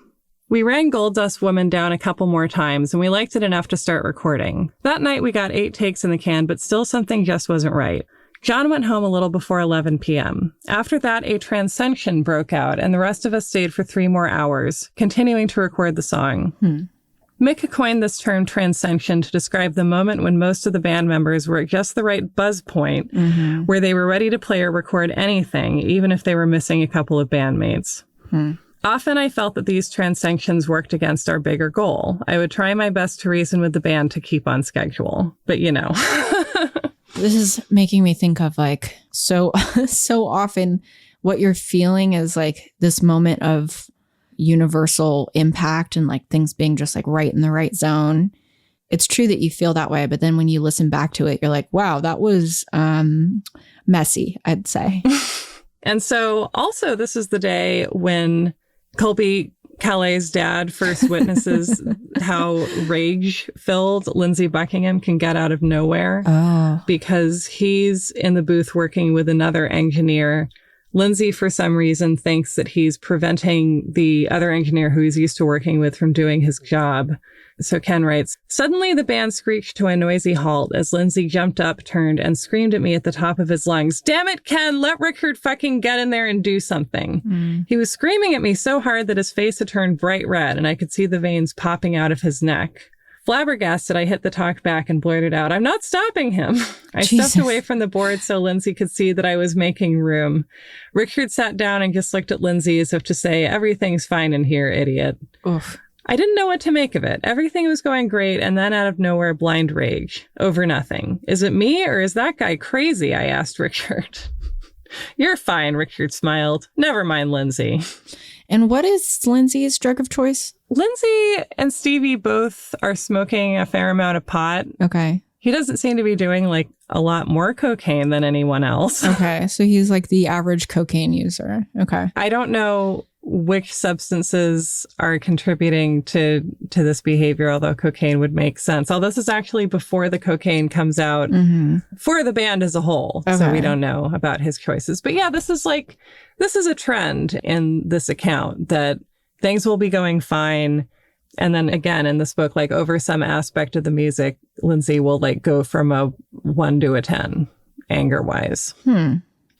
We ran Gold Dust Woman down a couple more times, and we liked it enough to start recording. That night, we got 8 takes in the can, but still something just wasn't right. John went home a little before 11 p.m. After that, a transcension broke out, and the rest of us stayed for 3 more hours, continuing to record the song. Mick coined this term transcension to describe the moment when most of the band members were at just the right buzz point where they were ready to play or record anything, even if they were missing a couple of bandmates. Often I felt that these transcensions worked against our bigger goal. I would try my best to reason with the band to keep on schedule, but you know. This is making me think of like so often what you're feeling is like this moment of universal impact and like things being just like right in the right zone. It's true that you feel that way, but then when you listen back to it, you're like, wow, that was messy, I'd say. And so also this is the day when Colby Calais' dad first witnesses how rage-filled Lindsey Buckingham can get out of nowhere because he's in the booth working with another engineer. Lindsey, for some reason, thinks that he's preventing the other engineer who he's used to working with from doing his job. So Ken writes, suddenly the band screeched to a noisy halt as Lindsey jumped up, turned, and screamed at me at the top of his lungs, "Damn it, Ken, let Richard fucking get in there and do something." He was screaming at me so hard that his face had turned bright red and I could see the veins popping out of his neck. Flabbergasted, I hit the talk back and blurted out, "I'm not stopping him." I stepped away from the board so Lindsey could see that I was making room. Richard sat down and just looked at Lindsey as if to say, "Everything's fine in here, idiot." Oof. I didn't know what to make of it. Everything was going great, and then out of nowhere, blind rage. Over nothing. Is it me, or is that guy crazy? I asked Richard. You're fine, Richard smiled. Never mind, Lindsey. And what is Lindsey's drug of choice? Lindsey and Stevie both are smoking a fair amount of pot. Okay. He doesn't seem to be doing like a lot more cocaine than anyone else. Okay. So he's like the average cocaine user. Okay. I don't know which substances are contributing to this behavior, although cocaine would make sense. Although this is actually before the cocaine comes out for the band as a whole. Okay. So we don't know about his choices. But yeah, this is a trend in this account that things will be going fine. And then again, in this book, like over some aspect of the music, Lindsey will like go from a 1 to a 10 anger wise.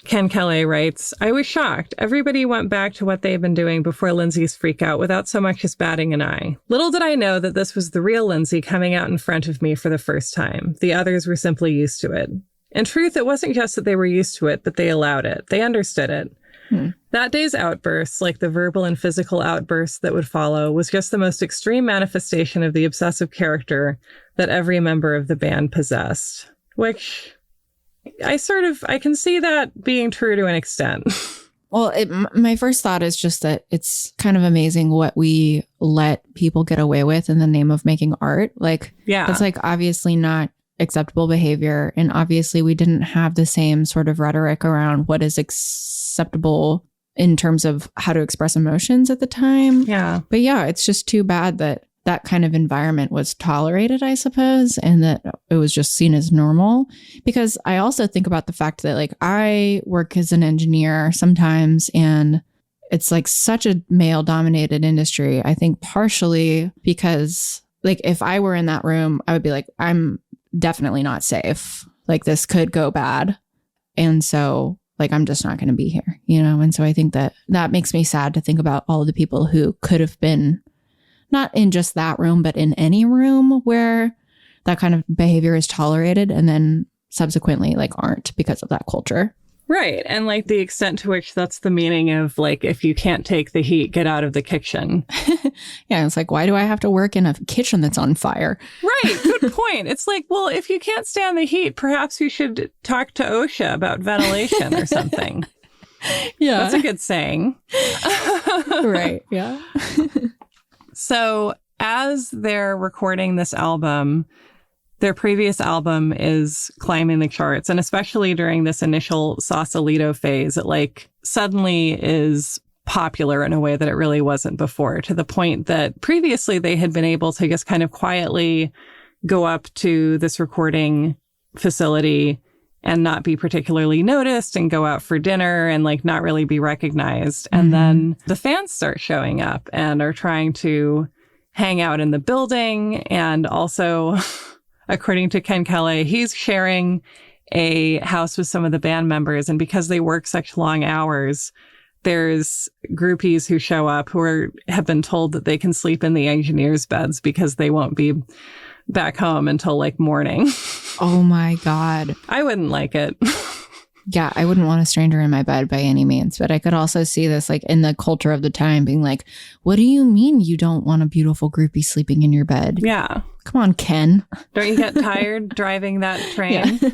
Ken Kelly writes, I was shocked. Everybody went back to what they had been doing before Lindsay's freak out without so much as batting an eye. Little did I know that this was the real Lindsay coming out in front of me for the first time. The others were simply used to it. In truth, it wasn't just that they were used to it, but they allowed it. They understood it. That day's outbursts, like the verbal and physical outbursts that would follow, was just the most extreme manifestation of the obsessive character that every member of the band possessed. Which... I can see that being true to an extent. Well, my first thought is just that it's kind of amazing what we let people get away with in the name of making art. Like, yeah, it's like obviously not acceptable behavior. And obviously we didn't have the same sort of rhetoric around what is acceptable in terms of how to express emotions at the time. Yeah. But yeah, it's just too bad that that kind of environment was tolerated, I suppose, and that it was just seen as normal. Because I also think about the fact that, like, I work as an engineer sometimes, and it's like such a male dominated industry. I think partially because, like, if I were in that room, I would be like, I'm definitely not safe. Like, this could go bad. And so, like, I'm just not going to be here, you know? And so I think that makes me sad to think about all of the people who could have been not in just that room, but in any room where that kind of behavior is tolerated and then subsequently like aren't because of that culture. Right. And like the extent to which that's the meaning of like, if you can't take the heat, get out of the kitchen. Yeah. It's like, why do I have to work in a kitchen that's on fire? Right. Good point. It's like, well, if you can't stand the heat, perhaps you should talk to OSHA about ventilation or something. Yeah. That's a good saying. Right. Yeah. So as they're recording this album, their previous album is climbing the charts. And especially during this initial Sausalito phase, it like suddenly is popular in a way that it really wasn't before, to the point that previously they had been able to just kind of quietly go up to this recording facility and not be particularly noticed and go out for dinner and like not really be recognized. And then the fans start showing up and are trying to hang out in the building. And also, according to Ken Kelly, he's sharing a house with some of the band members. And because they work such long hours, there's groupies who show up who have been told that they can sleep in the engineers' beds because they won't be back home until like morning. Oh my God. I wouldn't like it. Yeah, I wouldn't want a stranger in my bed by any means, but I could also see this like in the culture of the time being like, what do you mean you don't want a beautiful groupie sleeping in your bed? Yeah. Come on, Ken. Don't you get tired driving that train? Yeah.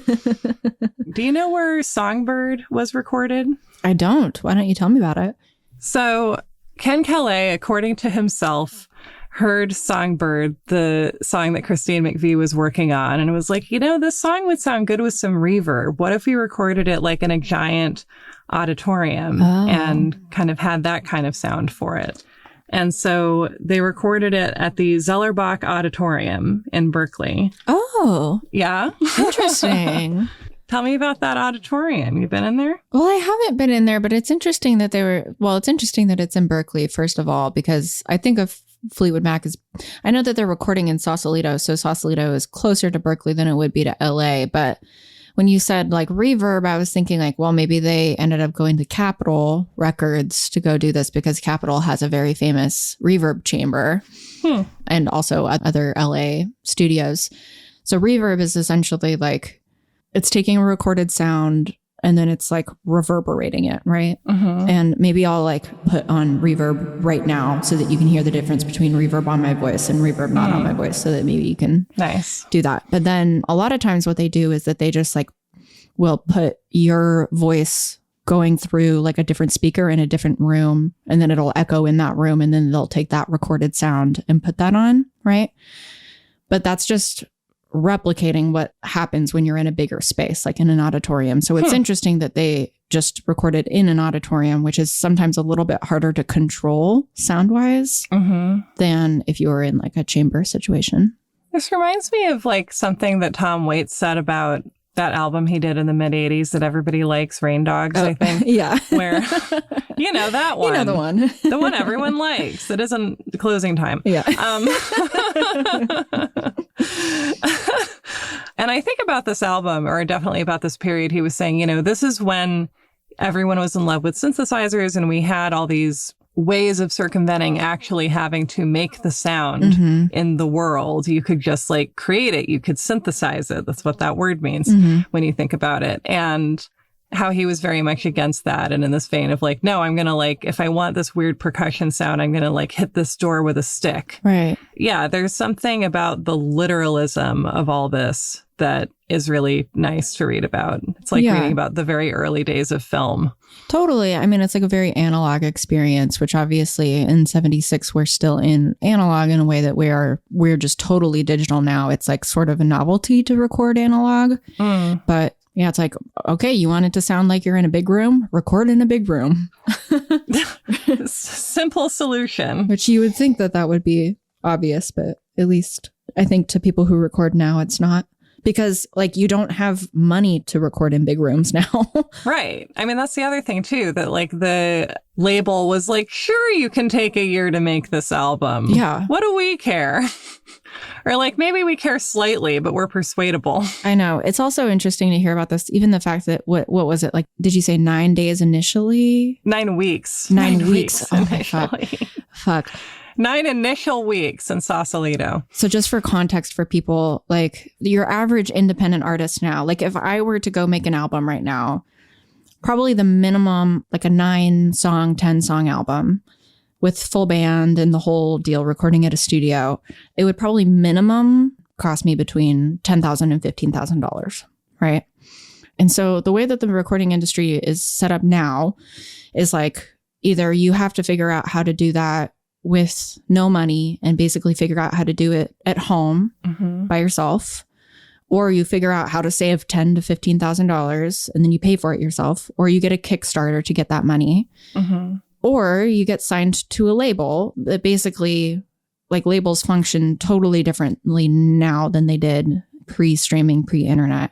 Do you know where Songbird was recorded? I don't. Why don't you tell me about it? So Ken Kelly, according to himself, heard Songbird, the song that Christine McVie was working on, and it was like, you know, this song would sound good with some reverb. What if we recorded it like in a giant auditorium and kind of had that kind of sound for it? And so they recorded it at the Zellerbach Auditorium in Berkeley. Oh. Yeah. Interesting. Tell me about that auditorium. You been in there? Well, I haven't been in there, but it's interesting that it's interesting that it's in Berkeley, first of all, because I think of Fleetwood Mac I know that they're recording in Sausalito, so Sausalito is closer to Berkeley than it would be to LA. But when you said like reverb, I was thinking like, well, maybe they ended up going to Capitol Records to go do this because Capitol has a very famous reverb chamber and also other LA studios. So reverb is essentially like, it's taking a recorded sound and then it's like reverberating it, right? Mm-hmm. And maybe I'll like put on reverb right now so that you can hear the difference between reverb on my voice and reverb not on my voice, so that maybe you can do that. But then a lot of times what they do is that they just like will put your voice going through like a different speaker in a different room, and then it'll echo in that room, and then they'll take that recorded sound and put that on, right? But that's just replicating what happens when you're in a bigger space, like in an auditorium. So it's interesting that they just recorded in an auditorium, which is sometimes a little bit harder to control sound-wise than if you were in like a chamber situation. This reminds me of like something that Tom Waits said about that album he did in the mid-'80s that everybody likes, Rain Dogs, I think. Yeah. Where, you know, that one. You know the one. The one everyone likes. It isn't closing time. Yeah. And I think about this album, or definitely about this period, he was saying, you know, this is when everyone was in love with synthesizers, and we had all these ways of circumventing actually having to make the sound in the world. You could just like create it. You could synthesize it. That's what that word means when you think about it. And how he was very much against that. And in this vein of like, no, I'm going to like, if I want this weird percussion sound, I'm going to like hit this door with a stick. Right. Yeah. There's something about the literalism of all this that is really nice to read about. It's like reading about the very early days of film. Totally. I mean, it's like a very analog experience, which obviously in 76, we're still in analog in a way that we're just totally digital now. It's like sort of a novelty to record analog. But yeah, it's like, okay, you want it to sound like you're in a big room? Record in a big room. Simple solution. Which you would think that would be obvious, but at least I think to people who record now, it's not. Because like you don't have money to record in big rooms now. Right. I mean, that's the other thing too, that like the label was like, sure, you can take a year to make this album. Yeah. What do we care? Or like, maybe we care slightly, but we're persuadable. I know. It's also interesting to hear about this. Even the fact that, what was it? Like, did you say 9 days initially? 9 weeks. 9 weeks. Oh my God. Fuck. 9 initial weeks in Sausalito. So just for context for people, like your average independent artist now, like if I were to go make an album right now, probably the minimum, like a 9-song, 10-song album with full band and the whole deal, recording at a studio, it would probably minimum cost me between $10,000 and $15,000, right? And so the way that the recording industry is set up now is like either you have to figure out how to do that with no money and basically figure out how to do it at home by yourself, or you figure out how to save $10,000 to $15,000 and then you pay for it yourself, or you get a Kickstarter to get that money, or you get signed to a label. That basically, like, labels function totally differently now than they did pre-streaming, pre-internet.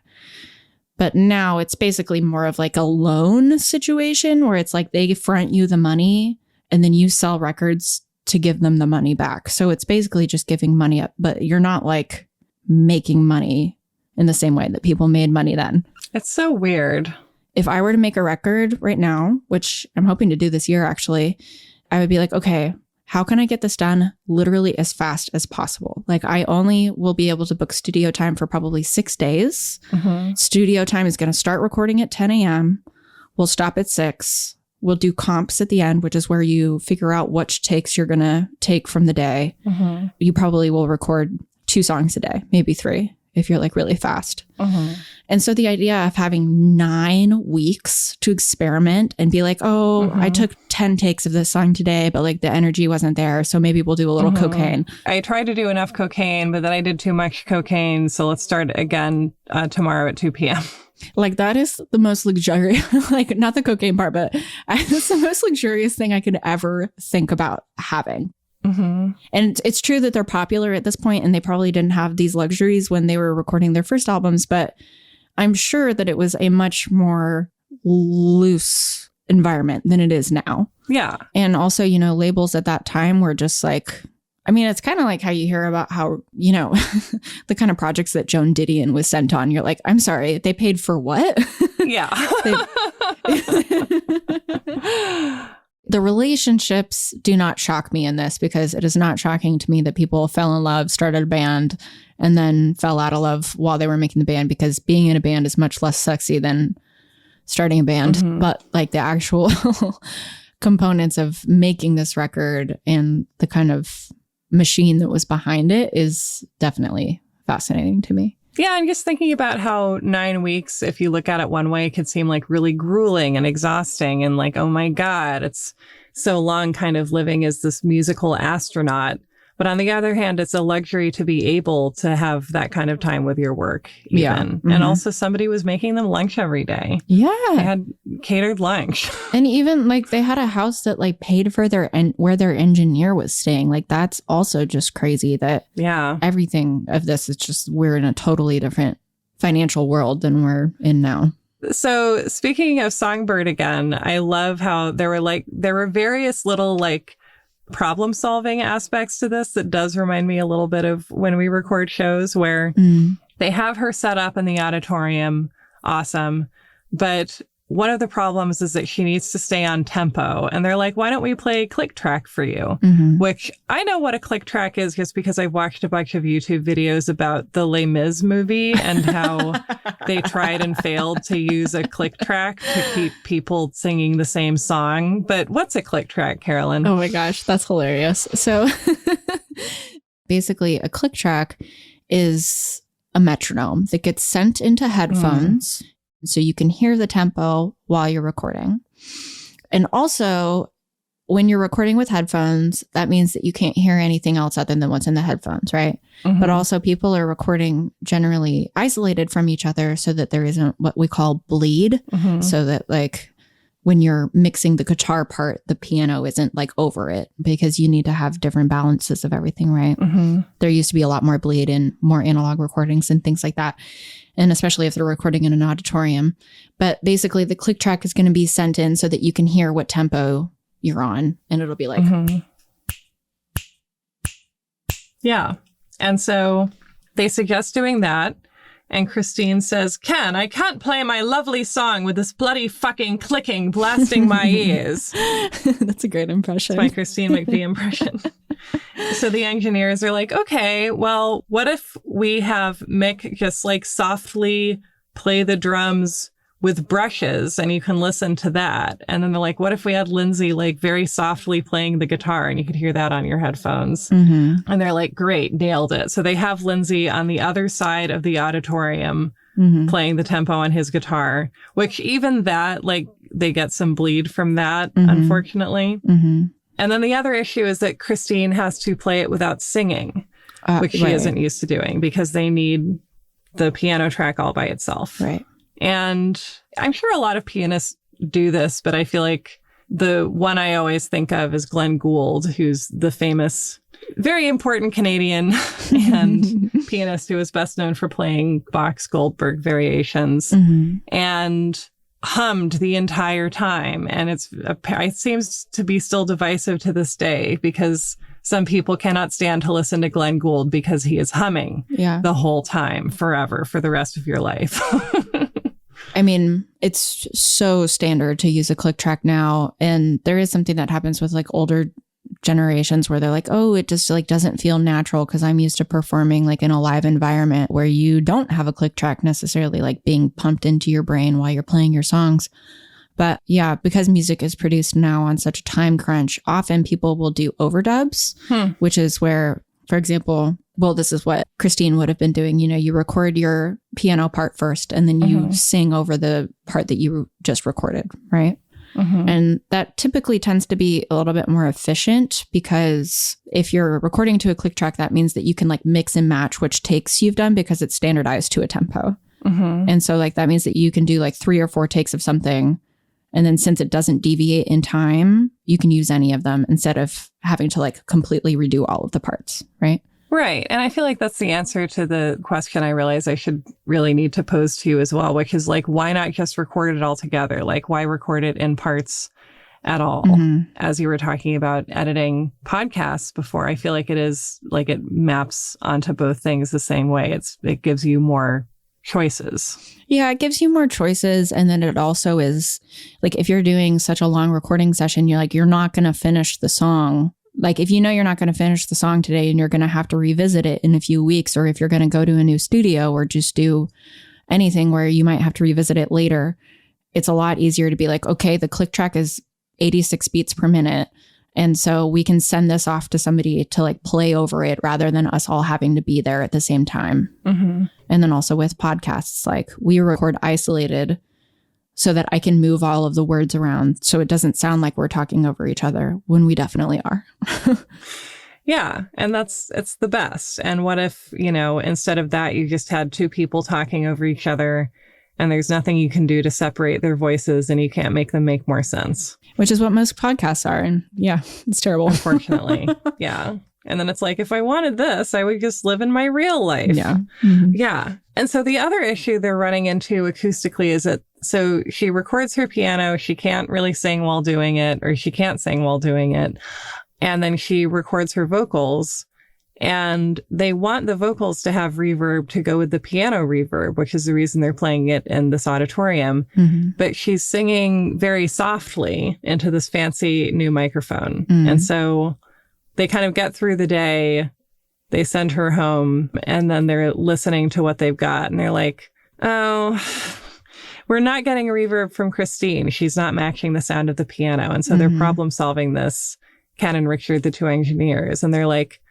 But now it's basically more of like a loan situation where it's like they front you the money and then you sell records to give them the money back. So it's basically just giving money up, but you're not like making money in the same way that people made money then. It's so weird. If I were to make a record right now, which I'm hoping to do this year, actually, I would be like, okay, how can I get this done literally as fast as possible? Like I only will be able to book studio time for probably 6 days. Studio time is going to start recording at 10 a.m. We'll stop at 6. We'll do comps at the end, which is where you figure out which takes you're going to take from the day. You probably will record 2 songs a day, maybe 3, if you're like really fast. And so the idea of having 9 weeks to experiment and be like, oh, I took 10 takes of this song today, but like the energy wasn't there. So maybe we'll do a little cocaine. I tried to do enough cocaine, but then I did too much cocaine. So let's start again tomorrow at 2 p.m. Like that is the most luxurious, like not the cocaine part, but it's the most luxurious thing I could ever think about having. And it's true that they're popular at this point and they probably didn't have these luxuries when they were recording their first albums, but I'm sure that it was a much more loose environment than it is now. Yeah. And also, you know, labels at that time were just like, I mean, it's kind of like how you hear about how, you know, the kind of projects that Joan Didion was sent on. You're like, I'm sorry, they paid for what? Yeah. The relationships do not shock me in this because it is not shocking to me that people fell in love, started a band, and then fell out of love while they were making the band, because being in a band is much less sexy than starting a band. But like the actual components of making this record and the kind of machine that was behind it is definitely fascinating to me. Yeah, I'm just thinking about how 9 weeks, if you look at it one way, could seem like really grueling and exhausting and like, oh my God, it's so long kind of living as this musical astronaut. But on the other hand, it's a luxury to be able to have that kind of time with your work. Even. Yeah. And also somebody was making them lunch every day. Yeah. They had catered lunch. And even like they had a house that like paid for where their engineer was staying. Like that's also just crazy that everything of this is just, we're in a totally different financial world than we're in now. So speaking of Songbird again, I love how there were various little like problem solving aspects to this that does remind me a little bit of when we record shows where they have her set up in the auditorium. Awesome. But one of the problems is that she needs to stay on tempo. And they're like, why don't we play click track for you? Which I know what a click track is just because I've watched a bunch of YouTube videos about the Les Mis movie and how they tried and failed to use a click track to keep people singing the same song. But what's a click track, Carolyn? Oh my gosh, that's hilarious. So basically, a click track is a metronome that gets sent into headphones so you can hear the tempo while you're recording. And also, when you're recording with headphones, that means that you can't hear anything else other than what's in the headphones, right? But also people are recording generally isolated from each other so that there isn't what we call bleed. So that like when you're mixing the guitar part, the piano isn't like over it because you need to have different balances of everything, right? There used to be a lot more bleed in more analog recordings and things like that. And especially if they're recording in an auditorium. But basically the click track is going to be sent in so that you can hear what tempo you're on. And it'll be like... Yeah. And so they suggest doing that. And Christine says, Ken, I can't play my lovely song with this bloody fucking clicking blasting my ears. That's a great impression. That's my Christine McVie impression. So the engineers are like, okay, well, what if we have Mick just like softly play the drums with brushes and you can listen to that? And then they're like, what if we had Lindsay like very softly playing the guitar and you could hear that on your headphones? And they're like, great, nailed it. So they have Lindsay on the other side of the auditorium playing the tempo on his guitar, which even that, like they get some bleed from that, unfortunately. And then the other issue is that Christine has to play it without singing, which she isn't used to doing because they need the piano track all by itself. Right. And I'm sure a lot of pianists do this, but I feel like the one I always think of is Glenn Gould, who's the famous, very important Canadian and pianist who is best known for playing Bach's Goldberg variations and hummed the entire time. And it seems to be still divisive to this day because some people cannot stand to listen to Glenn Gould because he is humming the whole time forever for the rest of your life. I mean, it's so standard to use a click track now. And there is something that happens with like older generations where they're like, oh, it just like doesn't feel natural because I'm used to performing like in a live environment where you don't have a click track necessarily like being pumped into your brain while you're playing your songs. But yeah, because music is produced now on such a time crunch, often people will do overdubs, which is where, for example, well, this is what Christine would have been doing. You know, you record your piano part first and then you sing over the part that you just recorded, right? And that typically tends to be a little bit more efficient because if you're recording to a click track, that means that you can like mix and match which takes you've done because it's standardized to a tempo. And so like that means that you can do like 3 or 4 takes of something. And then since it doesn't deviate in time, you can use any of them instead of having to like completely redo all of the parts, right? Right. And I feel like that's the answer to the question I realize I should really need to pose to you as well, which is like, why not just record it all together? Like, why record it in parts at all? As you were talking about editing podcasts before, I feel like it is like it maps onto both things the same way. It gives you more choices. Yeah, it gives you more choices. And then it also is like, if you're doing such a long recording session, you're not going to finish the song. Like if you know you're not going to finish the song today and you're going to have to revisit it in a few weeks, or if you're going to go to a new studio or just do anything where you might have to revisit it later, it's a lot easier to be like, okay, the click track is 86 beats per minute. And so we can send this off to somebody to like play over it rather than us all having to be there at the same time. And then also with podcasts, like we record isolated so that I can move all of the words around so it doesn't sound like we're talking over each other when we definitely are. Yeah. And it's the best. And what if, instead of that, you just had 2 people talking over each other and there's nothing you can do to separate their voices and you can't make them make more sense. Which is what most podcasts are. And yeah, it's terrible. Unfortunately. Yeah. And then it's like, if I wanted this, I would just live in my real life. Yeah. Yeah. And so the other issue they're running into acoustically is that, so she records her piano. She can't really sing while doing it, or she can't sing while doing it. And then she records her vocals And they want the vocals to have reverb to go with the piano reverb, which is the reason they're playing it in this auditorium. But she's singing very softly into this fancy new microphone. And so they kind of get through the day, they send her home, and then they're listening to what they've got. And they're like, oh, we're not getting a reverb from Christine. She's not matching the sound of the piano. And so they're problem solving this, Ken and Richard, the two engineers. And they're like,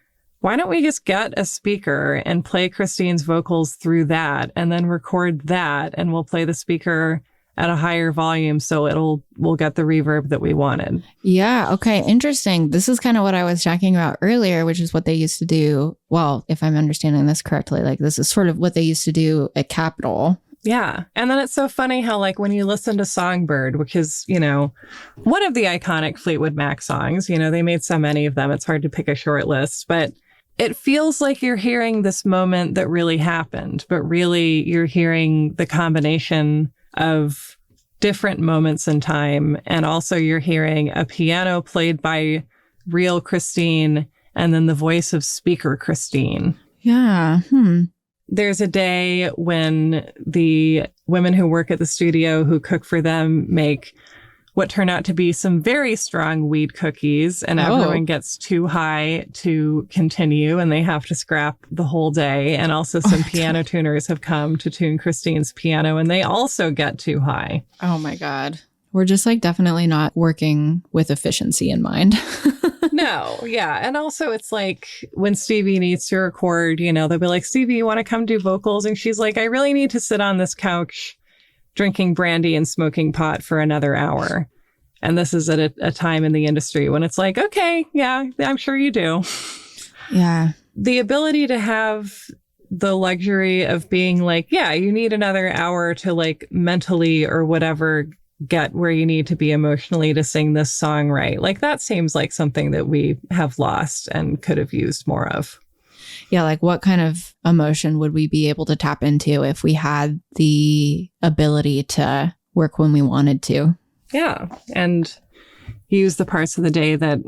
why don't we just get a speaker and play Christine's vocals through that and then record that, and we'll play the speaker at a higher volume so we'll get the reverb that we wanted. Yeah. Okay. Interesting. This is kind of what I was talking about earlier, which is what they used to do. Well, if I'm understanding this correctly, like this is sort of what they used to do at Capitol. Yeah. And then it's so funny how, like, when you listen to Songbird, which is, one of the iconic Fleetwood Mac songs, they made so many of them, it's hard to pick a short list, but it feels like you're hearing this moment that really happened, but really you're hearing the combination of different moments in time. And also you're hearing a piano played by real Christine and then the voice of speaker Christine. Yeah. There's a day when the women who work at the studio who cook for them make what turn out to be some very strong weed cookies, and everyone gets too high to continue and they have to scrap the whole day. And also some piano tuners have come to tune Christine's piano and they also get too high. Oh my God. We're just like definitely not working with efficiency in mind. No, yeah. And also it's like when Stevie needs to record, they'll be like, Stevie, you want to come do vocals? And she's like, I really need to sit on this couch drinking brandy and smoking pot for another hour. And this is at a time in the industry when it's like, okay, yeah, I'm sure you do. Yeah. The ability to have the luxury of being like, yeah, you need another hour to like mentally or whatever get where you need to be emotionally to sing this song right. Like that seems like something that we have lost and could have used more of. Yeah, like what kind of emotion would we be able to tap into if we had the ability to work when we wanted to? Yeah, and use the parts of the day that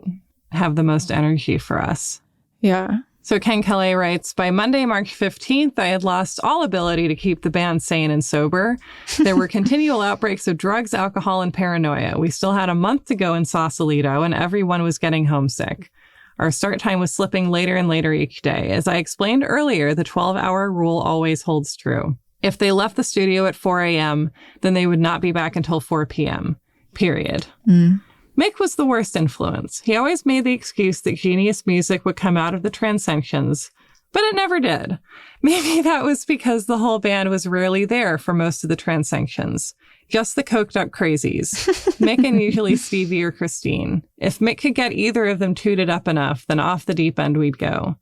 have the most energy for us. Yeah. So Ken Kelly writes, by Monday, March 15th, I had lost all ability to keep the band sane and sober. There were continual outbreaks of drugs, alcohol, and paranoia. We still had a month to go in Sausalito, and everyone was getting homesick. Our start time was slipping later and later each day. As I explained earlier, the 12-hour rule always holds true. If they left the studio at 4 a.m., then they would not be back until 4 p.m., period. Mick was the worst influence. He always made the excuse that genius music would come out of the transcensions, but it never did. Maybe that was because the whole band was rarely there for most of the transcensions. Just the coked up crazies. Mick and usually Stevie or Christine. If Mick could get either of them tooted up enough, then off the deep end we'd go.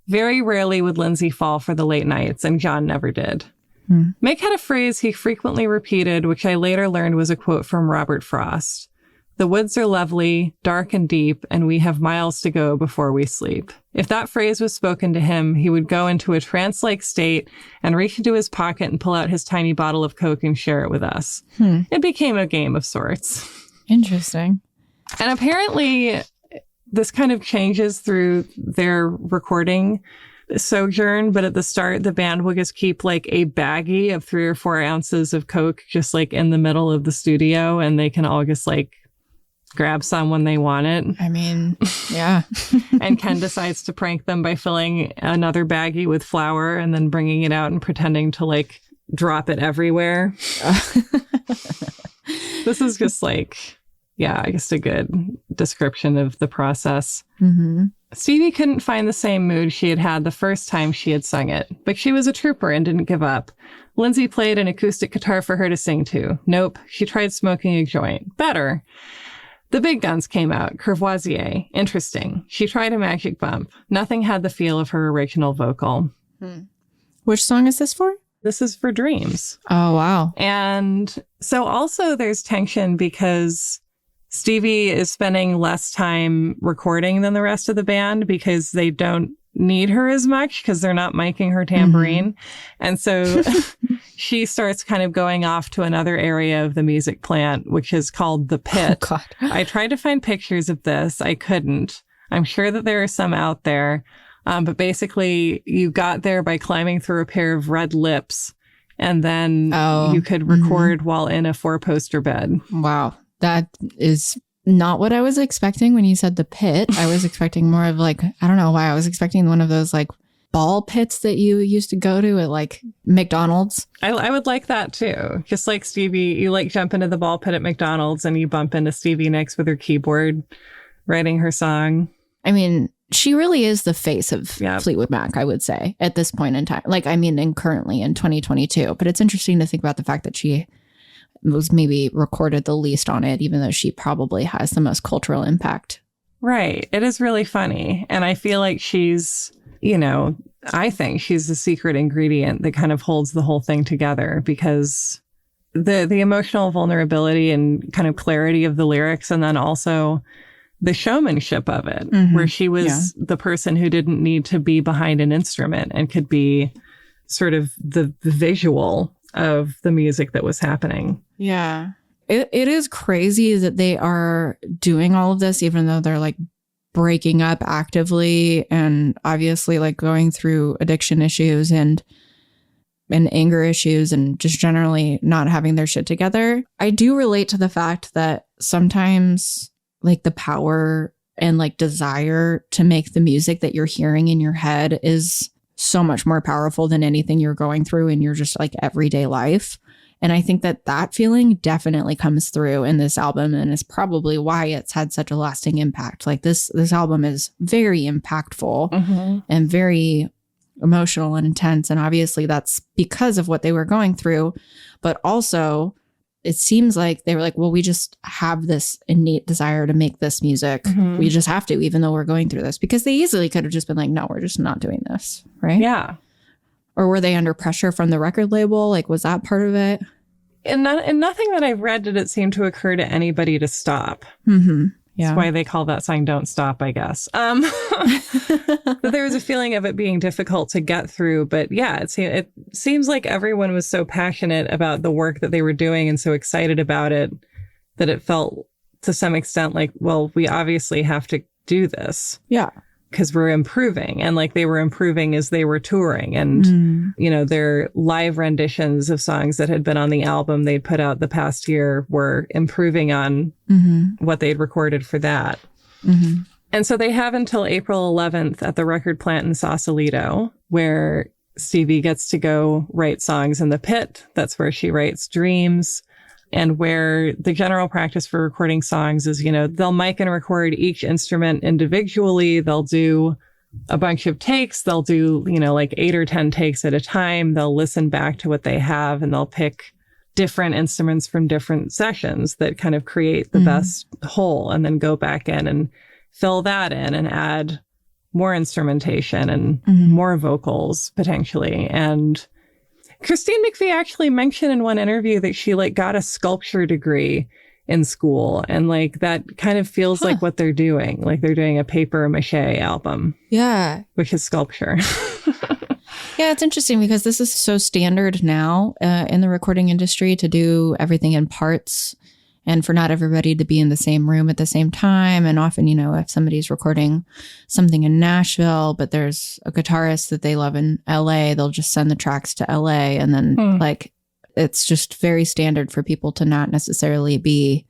Very rarely would Lindsay fall for the late nights, and John never did. Mick had a phrase he frequently repeated, which I later learned was a quote from Robert Frost. The woods are lovely, dark and deep, and we have miles to go before we sleep. If that phrase was spoken to him, he would go into a trance-like state and reach into his pocket and pull out his tiny bottle of Coke and share it with us. It became a game of sorts. Interesting. And apparently, this kind of changes through their recording sojourn, but at the start, the band will just keep like a baggie of 3 or 4 ounces of Coke just like in the middle of the studio, and they can all just like grab some when they want it. I mean, yeah. And Ken decides to prank them by filling another baggie with flour and then bringing it out and pretending to like drop it everywhere. This is just like, yeah, I guess a good description of the process. Stevie couldn't find the same mood she had had the first time she had sung it, but she was a trooper and didn't give up. Lindsay played an acoustic guitar for her to sing to. Nope, she tried smoking a joint. Better. The big guns came out. Courvoisier. Interesting. She tried a magic bump. Nothing had the feel of her original vocal. Which song is this for? This is for Dreams. Oh, wow. And so also there's tension because Stevie is spending less time recording than the rest of the band because they don't need her as much because they're not miking her tambourine. And so she starts kind of going off to another area of the music plant, which is called the Pit. Oh, God. I tried to find pictures of this. I couldn't. I'm sure that there are some out there. But basically, you got there by climbing through a pair of red lips, and then you could record while in a 4-poster bed. Wow. That is not what I was expecting when you said the pit. I was expecting more of like, I don't know why. I was expecting one of those like ball pits that you used to go to at like McDonald's. I would like that too. Just like Stevie, you like jump into the ball pit at McDonald's and you bump into Stevie Nicks with her keyboard writing her song. I mean, she really is the face of Fleetwood Mac, I would say, at this point in time. Like, I mean, and currently in 2022. But it's interesting to think about the fact that she was maybe recorded the least on it, even though she probably has the most cultural impact. Right. It is really funny. And I feel like she's, you know, I think she's the secret ingredient that kind of holds the whole thing together, because the emotional vulnerability and kind of clarity of the lyrics, and then also the showmanship of it, where she was the person who didn't need to be behind an instrument and could be sort of the visual of the music that was happening. Yeah. It is crazy that they are doing all of this, even though they're like breaking up actively and obviously like going through addiction issues and anger issues and just generally not having their shit together. I do relate to the fact that sometimes like the power and like desire to make the music that you're hearing in your head is so much more powerful than anything you're going through in your just like everyday life. And I think that feeling definitely comes through in this album, and is probably why it's had such a lasting impact. Like this album is very impactful and very emotional and intense. And obviously that's because of what they were going through. But also it seems like they were like, well, we just have this innate desire to make this music. We just have to, even though we're going through this, because they easily could have just been like, no, we're just not doing this. Right. Yeah. Or were they under pressure from the record label? Like, was that part of it? And nothing that I've read did it seem to occur to anybody to stop. Yeah. That's why they call that song Don't Stop, I guess. But there was a feeling of it being difficult to get through. But yeah, it seems like everyone was so passionate about the work that they were doing and so excited about it that it felt to some extent like, well, we obviously have to do this. Yeah. Because we're improving, and like they were improving as they were touring, and you know, their live renditions of songs that had been on the album they'd put out the past year were improving on what they'd recorded for that. And so they have until April 11th at the record plant in Sausalito, where Stevie gets to go write songs in the pit. That's where she writes Dreams. And where the general practice for recording songs is, you know, they'll mic and record each instrument individually. They'll do a bunch of takes. They'll do, you know, like 8 or 10 takes at a time. They'll listen back to what they have, and they'll pick different instruments from different sessions that kind of create the best whole, and then go back in and fill that in and add more instrumentation and more vocals potentially. And Christine McVie actually mentioned in one interview that she like got a sculpture degree in school, and like that kind of feels like what they're doing. Like they're doing a paper mache album. Yeah. Which is sculpture. Yeah, it's interesting because this is so standard now in the recording industry to do everything in parts, and for not everybody to be in the same room at the same time. And often, you know, if somebody's recording something in Nashville, but there's a guitarist that they love in LA, they'll just send the tracks to LA. And then like, it's just very standard for people to not necessarily be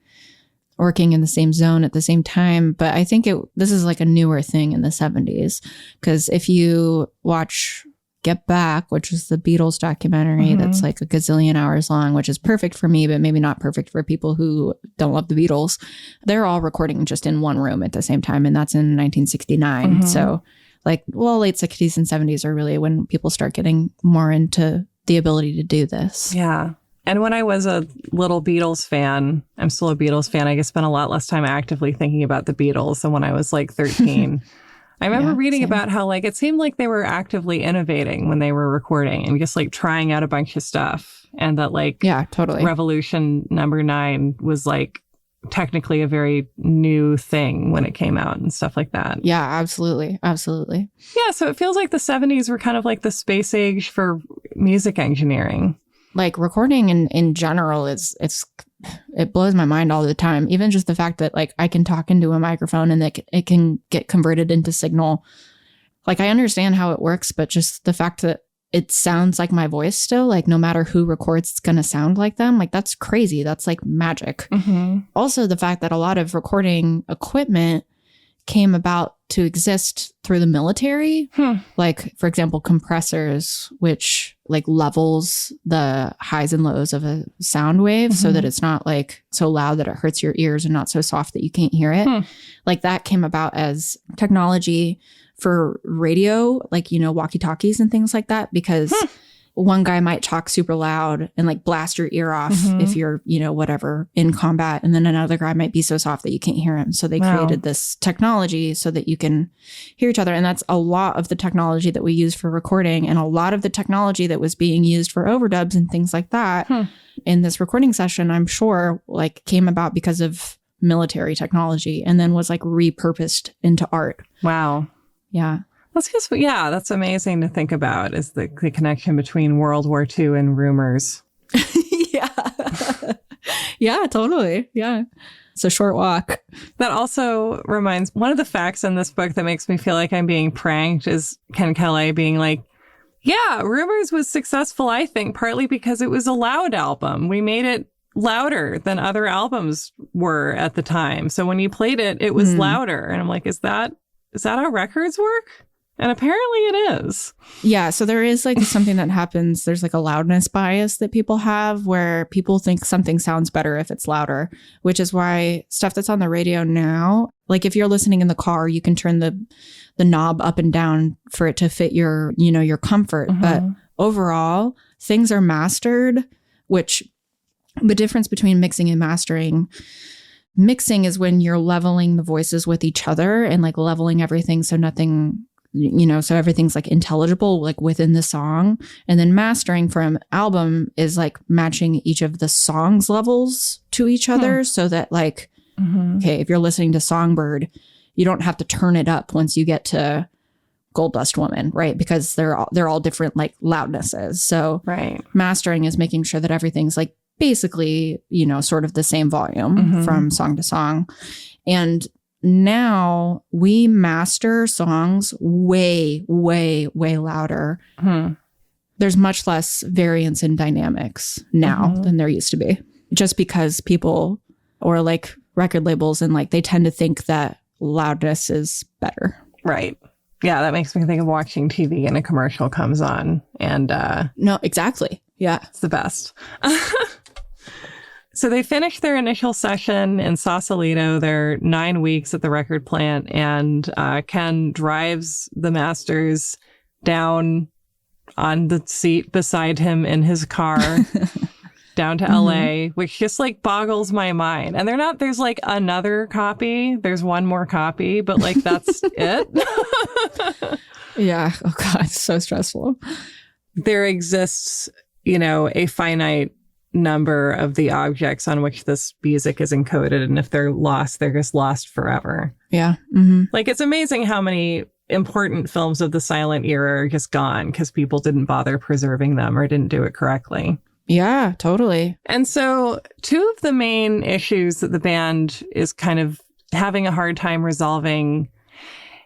working in the same zone at the same time. But I think this is like a newer thing in the 70s, because if you watch Get Back, which is the Beatles documentary that's like a gazillion hours long, which is perfect for me, but maybe not perfect for people who don't love the Beatles. They're all recording just in one room at the same time. And that's in 1969. So like, well, late 60s and 70s are really when people start getting more into the ability to do this. Yeah. And when I was a little Beatles fan, I'm still a Beatles fan, I spent a lot less time actively thinking about the Beatles than when I was like 13. I remember reading about how like it seemed like they were actively innovating when they were recording and just like trying out a bunch of stuff, and that like totally Revolution #9 was like technically a very new thing when it came out and stuff like that. Yeah, absolutely. Absolutely. Yeah. So it feels like the 70s were kind of like the space age for music engineering. Like recording in general it blows my mind all the time. Even just the fact that like I can talk into a microphone and that it can get converted into signal Like, I understand how it works, but just the fact that it sounds like my voice still, like no matter who records, it's going to sound like them. Like, that's crazy. That's like magic. Also, the fact that a lot of recording equipment came about to exist through the military. Like, for example, compressors, which like levels the highs and lows of a sound wave so that it's not like so loud that it hurts your ears and not so soft that you can't hear it. Like, that came about as technology for radio, like, you know, walkie-talkies and things like that, because one guy might talk super loud and like blast your ear off if you're, you know, whatever, in combat. And then another guy might be so soft that you can't hear him. So they created this technology so that you can hear each other. And that's a lot of the technology that we use for recording, and a lot of the technology that was being used for overdubs and things like that in this recording session, I'm sure, like, came about because of military technology and then was like repurposed into art. Wow. Yeah. That's just, that's amazing to think about, is the connection between World War II and Rumours. Yeah, totally. Yeah. It's a short walk. That also reminds, one of the facts in this book that makes me feel like I'm being pranked is Ken Kelly being like, yeah, Rumours was successful, I think, partly because it was a loud album. We made it louder than other albums were at the time. So when you played it, it was louder. And I'm like, is that how records work? And apparently it is. Yeah. So there is like something that happens. There's like a loudness bias that people have where people think something sounds better if it's louder, which is why stuff that's on the radio now, like if you're listening in the car, you can turn the knob up and down for it to fit your, you know, your comfort. But overall, things are mastered, which the difference between mixing and mastering, mixing is when you're leveling the voices with each other and like leveling everything so nothing, you know, so everything's like intelligible, like within the song. And then mastering for an album is like matching each of the songs levels to each other so that like, okay, if you're listening to Songbird, you don't have to turn it up once you get to Gold Dust Woman, right? Because they're all different like loudnesses. So mastering is making sure that everything's like basically, you know, sort of the same volume from song to song. And now we master songs way, way, way louder. There's much less variance in dynamics now than there used to be, just because people or like record labels and like they tend to think that loudness is better. Right. Yeah, that makes me think of watching TV and a commercial comes on and no, exactly. Yeah. It's the best. So they finished their initial session in Sausalito. They're 9 weeks at the record plant, and Ken drives the masters down on the seat beside him in his car down to LA, which just like boggles my mind. And there's like another copy. There's one more copy, but like that's it. Yeah. Oh God, it's so stressful. There exists, you know, a finite number of the objects on which this music is encoded, and if they're lost, they're just lost forever. Yeah. Like, it's amazing how many important films of the silent era are just gone because people didn't bother preserving them or didn't do it correctly. Yeah, totally. And so 2 of the main issues that the band is kind of having a hard time resolving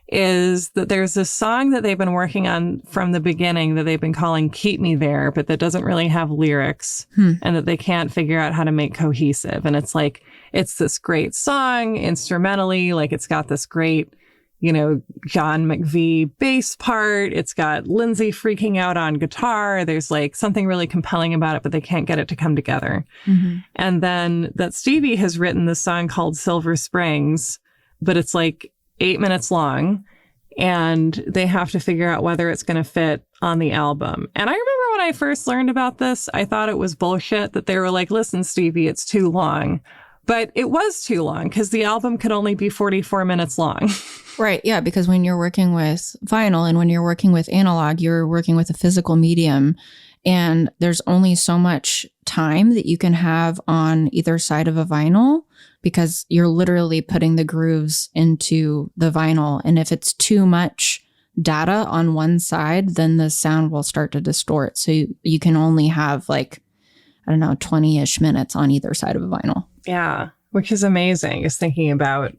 is that there's this song that they've been working on from the beginning that they've been calling Keep Me There, but that doesn't really have lyrics and that they can't figure out how to make cohesive. And it's like, it's this great song instrumentally, like it's got this great, you know, John McVie bass part. It's got Lindsay freaking out on guitar. There's like something really compelling about it, but they can't get it to come together. And then that Stevie has written this song called Silver Springs, but it's like 8 minutes long, and they have to figure out whether it's going to fit on the album. And I remember when I first learned about this, I thought it was bullshit that they were like, listen, Stevie, it's too long. But it was too long because the album could only be 44 minutes long. Right. Yeah. Because when you're working with vinyl and when you're working with analog, you're working with a physical medium. And there's only so much time that you can have on either side of a vinyl because you're literally putting the grooves into the vinyl. And if it's too much data on one side, then the sound will start to distort. So you can only have like, I don't know, 20-ish minutes on either side of a vinyl. Yeah, which is amazing. Just thinking about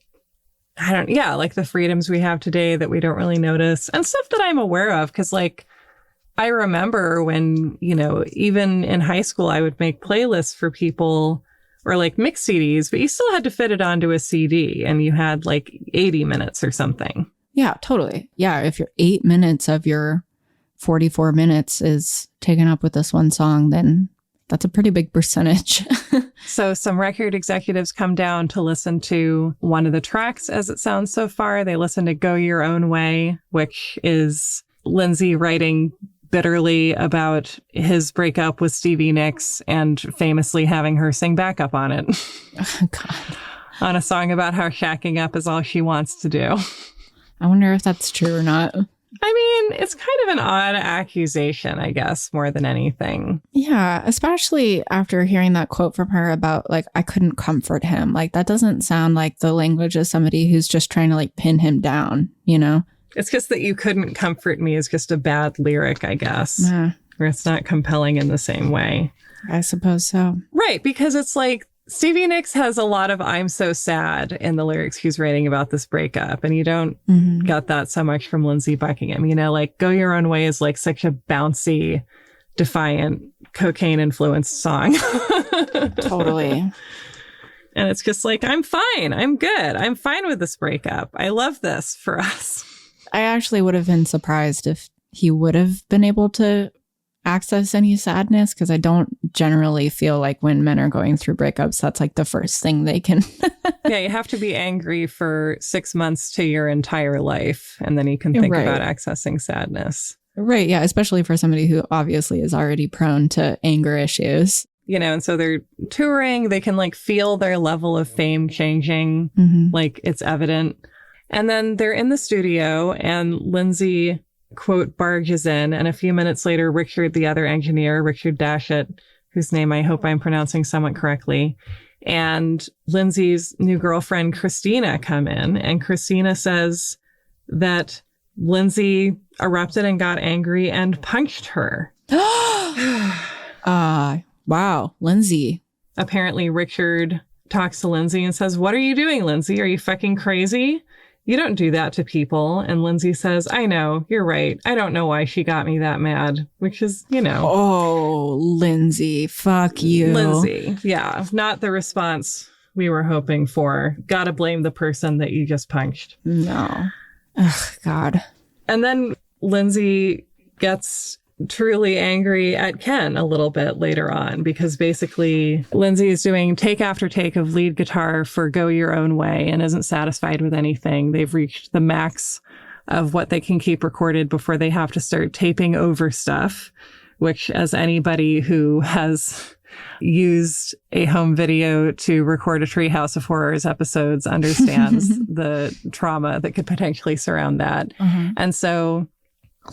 like the freedoms we have today that we don't really notice and stuff that I'm aware of. Cause like, I remember when, even in high school, I would make playlists for people or like mix CDs, but you still had to fit it onto a CD and you had like 80 minutes or something. Yeah, totally. Yeah. If your 8 minutes of your 44 minutes is taken up with this one song, then that's a pretty big percentage. So some record executives come down to listen to one of the tracks as it sounds so far. They listen to Go Your Own Way, which is Lindsay writing bitterly about his breakup with Stevie Nicks and famously having her sing backup on it. Oh, God. On a song about how shacking up is all she wants to do. I wonder if that's true or not. I mean, it's kind of an odd accusation, I guess, more than anything. Yeah, especially after hearing that quote from her about, like, I couldn't comfort him. Like, that doesn't sound like the language of somebody who's just trying to, like, pin him down, It's just that you couldn't comfort me is just a bad lyric, I guess. Yeah. Or it's not compelling in the same way. I suppose so. Right, because it's like Stevie Nicks has a lot of I'm so sad in the lyrics he's writing about this breakup. And you don't get that so much from Lindsey Buckingham. Like Go Your Own Way is like such a bouncy, defiant, cocaine-influenced song. Totally. And it's just like, I'm fine. I'm good. I'm fine with this breakup. I love this for us. I actually would have been surprised if he would have been able to access any sadness, because I don't generally feel like when men are going through breakups, that's like the first thing they can. Yeah, you have to be angry for 6 months to your entire life, and then you can think about accessing sadness. Right, yeah, especially for somebody who obviously is already prone to anger issues. And so they're touring, they can like feel their level of fame changing, like it's evident. And then they're in the studio and Lindsay, quote, barges in. And a few minutes later, Richard, the other engineer, Richard Dashett, whose name I hope I'm pronouncing somewhat correctly, and Lindsay's new girlfriend, Christina, come in. And Christina says that Lindsay erupted and got angry and punched her. Wow, Lindsay. Apparently, Richard talks to Lindsay and says, "What are you doing, Lindsay? Are you fucking crazy? You don't do that to people." And Lindsay says, "I know, you're right. I don't know why she got me that mad," which is, Oh, Lindsay, fuck you. Lindsay, yeah, not the response we were hoping for. Gotta blame the person that you just punched. No. Ugh, God. And then Lindsay gets truly angry at Ken a little bit later on, because basically Lindsay is doing take after take of lead guitar for Go Your Own Way and isn't satisfied with anything. They've reached the max of what they can keep recorded before they have to start taping over stuff, which, as anybody who has used a home video to record a Treehouse of Horrors episodes understands the trauma that could potentially surround that. And so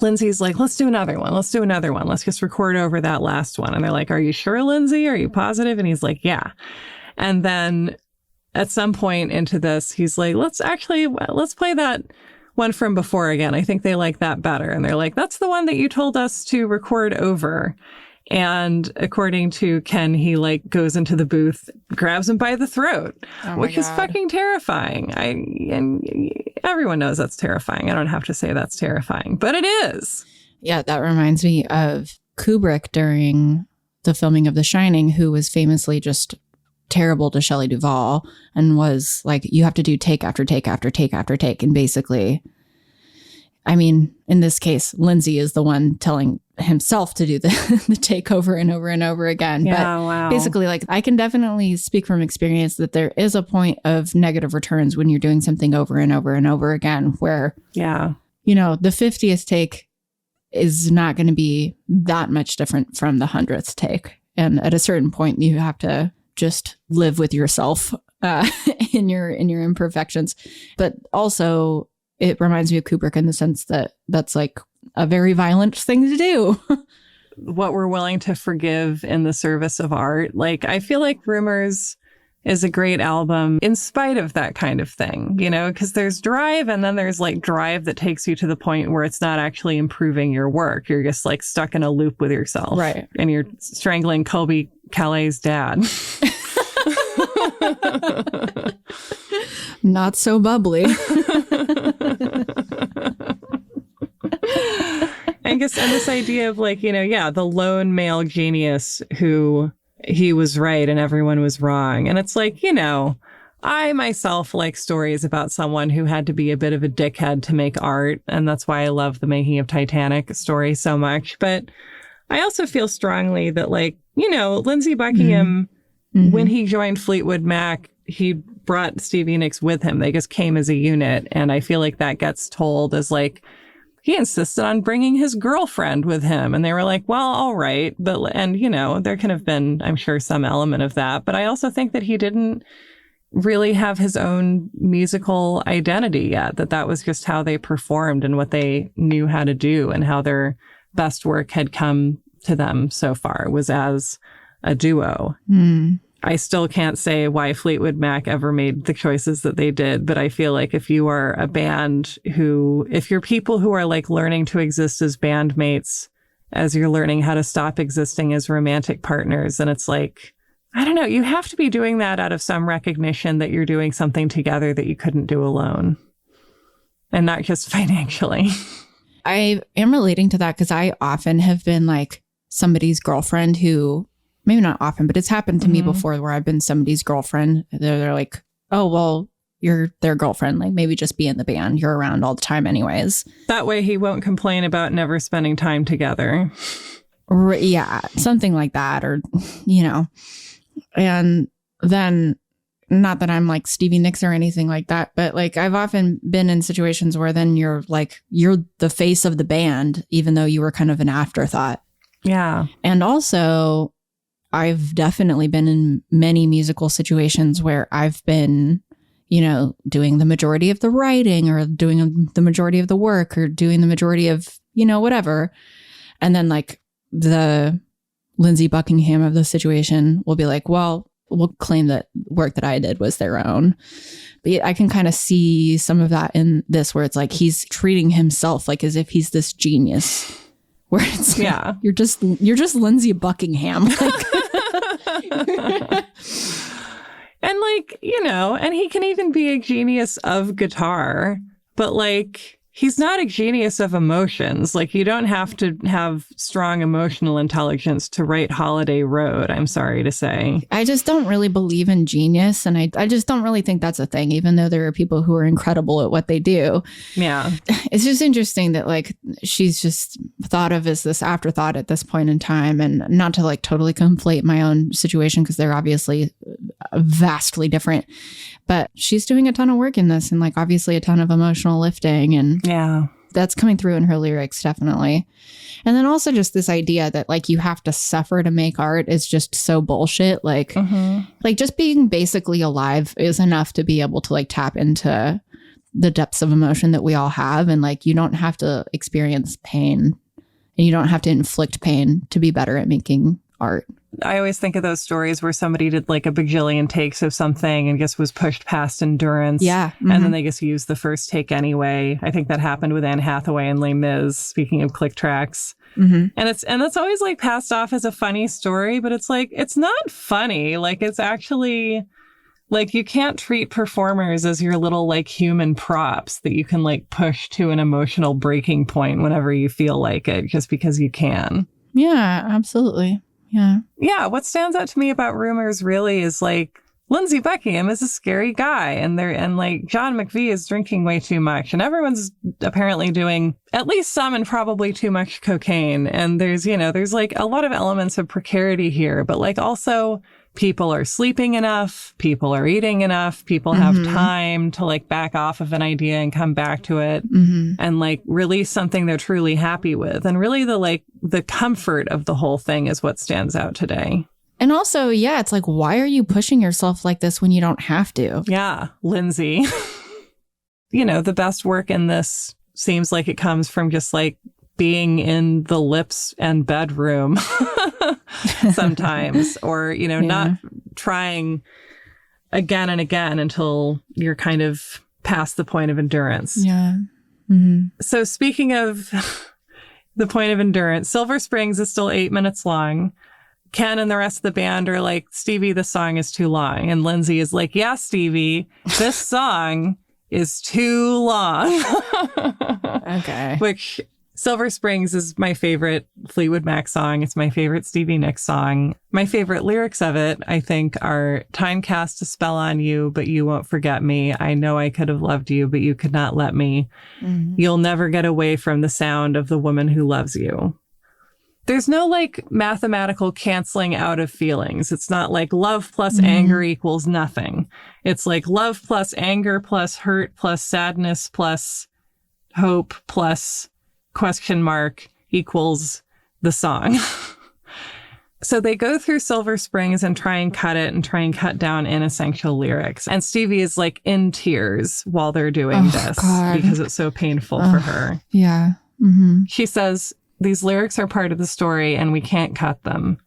Lindsay's like, let's do another one. Let's do another one. Let's just record over that last one. And they're like, are you sure, Lindsay? Are you positive? And he's like, yeah. And then at some point into this, he's like, let's play that one from before again. I think they like that better. And they're like, that's the one that you told us to record over. And according to Ken, he like goes into the booth, grabs him by the throat, which is fucking terrifying. And everyone knows that's terrifying. I don't have to say that's terrifying, but it is. Yeah, that reminds me of Kubrick during the filming of The Shining, who was famously just terrible to Shelley Duvall and was like, you have to do take after take after take after take. And basically, I mean, in this case, Lindsay is the one telling himself to do the take over and over and over again. Yeah, but wow. Basically, like, I can definitely speak from experience that there is a point of negative returns when you're doing something over and over and over again where, the 50th take is not going to be that much different from the 100th take. And at a certain point, you have to just live with yourself in your imperfections. But also, it reminds me of Kubrick in the sense that that's like a very violent thing to do. What we're willing to forgive in the service of art. Like, I feel like Rumours is a great album in spite of that kind of thing, because there's drive and then there's like drive that takes you to the point where it's not actually improving your work. You're just like stuck in a loop with yourself. Right. And you're strangling Colby Calais' dad. Not so bubbly. And this idea of like, the lone male genius who he was right and everyone was wrong. And it's like, I myself like stories about someone who had to be a bit of a dickhead to make art. And that's why I love the Making of Titanic story so much. But I also feel strongly that like, Lindsey Buckingham, when he joined Fleetwood Mac, he brought Stevie Nicks with him. They just came as a unit. And I feel like that gets told as like, he insisted on bringing his girlfriend with him. And they were like, well, all right. And there can have been, I'm sure, some element of that. But I also think that he didn't really have his own musical identity yet, that was just how they performed and what they knew how to do and how their best work had come to them so far was as a duo. I still can't say why Fleetwood Mac ever made the choices that they did, but I feel like if you are a band if you're people who are like learning to exist as bandmates, as you're learning how to stop existing as romantic partners, and it's like, I don't know, you have to be doing that out of some recognition that you're doing something together that you couldn't do alone. And not just financially. I am relating to that because I often have been like somebody's girlfriend who, maybe not often, but it's happened to me before where I've been somebody's girlfriend. They're like, oh, well, you're their girlfriend. Like maybe just be in the band. You're around all the time anyways. That way he won't complain about never spending time together. Yeah, something like that. Or, and then, not that I'm like Stevie Nicks or anything like that, but like I've often been in situations where then you're the face of the band, even though you were kind of an afterthought. Yeah. And also, I've definitely been in many musical situations where I've been, doing the majority of the writing or doing the majority of the work or doing the majority of, whatever. And then like the Lindsey Buckingham of the situation will be like, well, we'll claim that work that I did was their own. But I can kind of see some of that in this where it's like he's treating himself like as if he's this genius. Where it's like, you're just Lindsey Buckingham. And like, and he can even be a genius of guitar, but like he's not a genius of emotions. Like you don't have to have strong emotional intelligence to write Holiday Road, I'm sorry to say. I just don't really believe in genius. And I just don't really think that's a thing, even though there are people who are incredible at what they do. Yeah. It's just interesting that like she's just thought of as this afterthought at this point in time. And not to like totally conflate my own situation because they're obviously vastly different. But she's doing a ton of work in this and like obviously a ton of emotional lifting and that's coming through in her lyrics, definitely. And then also just this idea that like you have to suffer to make art is just so bullshit. Like, like just being basically alive is enough to be able to like tap into the depths of emotion that we all have. And like you don't have to experience pain and you don't have to inflict pain to be better at making art. I always think of those stories where somebody did like a bajillion takes of something and just was pushed past endurance. Yeah. And then they just used the first take anyway. I think that happened with Anne Hathaway and Les Mis, speaking of click tracks. And it's always like passed off as a funny story, but it's like, it's not funny. Like it's actually like you can't treat performers as your little like human props that you can like push to an emotional breaking point whenever you feel like it, just because you can. Yeah, absolutely. Yeah. Yeah. What stands out to me about Rumours really is like Lindsey Buckingham is a scary guy and like John McVie is drinking way too much and everyone's apparently doing at least some and probably too much cocaine. And there's like a lot of elements of precarity here, but like also people are sleeping enough, people are eating enough, people have time to like back off of an idea and come back to it and like release something they're truly happy with. And really the comfort of the whole thing is what stands out today. And also, yeah, it's like, why are you pushing yourself like this when you don't have to? Yeah, Lindsay. The best work in this seems like it comes from just like being in the lips and bedroom sometimes, or, not trying again and again until you're kind of past the point of endurance. Yeah. So speaking of the point of endurance, Silver Springs is still 8 minutes long. Ken and the rest of the band are like, Stevie, this song is too long. And Lindsay is like, yeah, Stevie, this song is too long. Okay. Which Silver Springs is my favorite Fleetwood Mac song. It's my favorite Stevie Nicks song. My favorite lyrics of it, I think, are time cast a spell on you, but you won't forget me. I know I could have loved you, but you could not let me. Mm-hmm. You'll never get away from the sound of the woman who loves you. There's no like mathematical canceling out of feelings. It's not like love plus anger equals nothing. It's like love plus anger plus hurt plus sadness plus hope plus question mark equals the song. So they go through Silver Springs and try and cut it and try and cut down inessential lyrics. And Stevie is like in tears while they're doing this because it's so painful for her. Yeah. Mm-hmm. She says, these lyrics are part of the story and we can't cut them.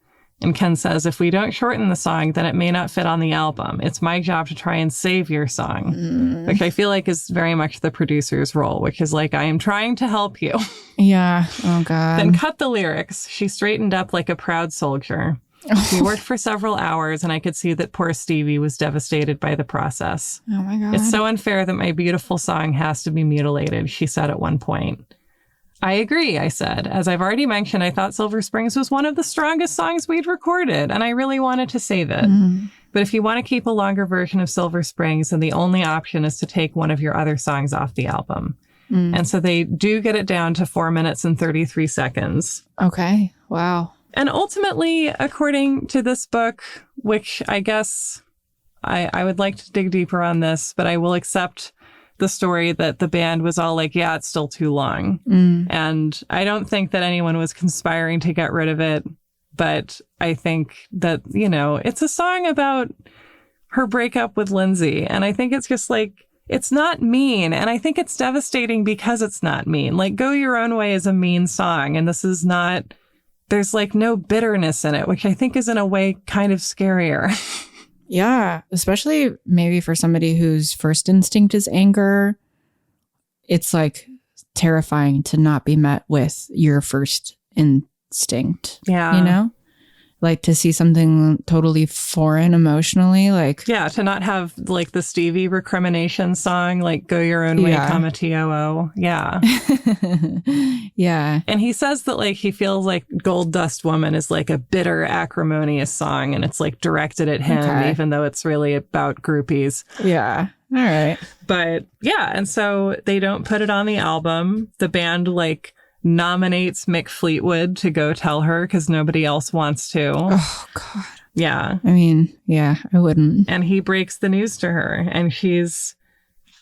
And Ken says, if we don't shorten the song, then it may not fit on the album. It's my job to try and save your song, which I feel like is very much the producer's role, which is like, I am trying to help you. Yeah. Oh, God. Then cut the lyrics. She straightened up like a proud soldier. We worked for several hours and I could see that poor Stevie was devastated by the process. Oh, my God. It's so unfair that my beautiful song has to be mutilated, she said at one point. I agree, I said. As I've already mentioned, I thought Silver Springs was one of the strongest songs we'd recorded, and I really wanted to save it. But if you want to keep a longer version of Silver Springs, then the only option is to take one of your other songs off the album. And so they do get it down to 4 minutes and 33 seconds. Okay. Wow. And ultimately, according to this book, which I guess I would like to dig deeper on this, but I will accept the story that the band was all like, yeah, it's still too long. And I don't think that anyone was conspiring to get rid of it. But I think that, you know, it's a song about her breakup with Lindsay. And I think it's just like, it's not mean. And I think it's devastating because it's not mean. Like, Go Your Own Way is a mean song. And this is not, there's like no bitterness in it, which I think is in a way kind of scarier. Yeah, especially maybe for somebody whose first instinct is anger. It's like terrifying to not be met with your first instinct. Yeah. You know? Like to see something totally foreign emotionally, like... Yeah, to not have like the Stevie recrimination song, like Go Your Own Way, comma T-O-O. Yeah. Yeah. And he says that like he feels like Gold Dust Woman is like a bitter, acrimonious song and it's like directed at him, even though it's really about groupies. Yeah. All right. But yeah, and so they don't put it on the album. The band like nominates Mick Fleetwood to go tell her because nobody else wants to. Oh, God. Yeah. I mean, yeah, I wouldn't. And he breaks the news to her and she's,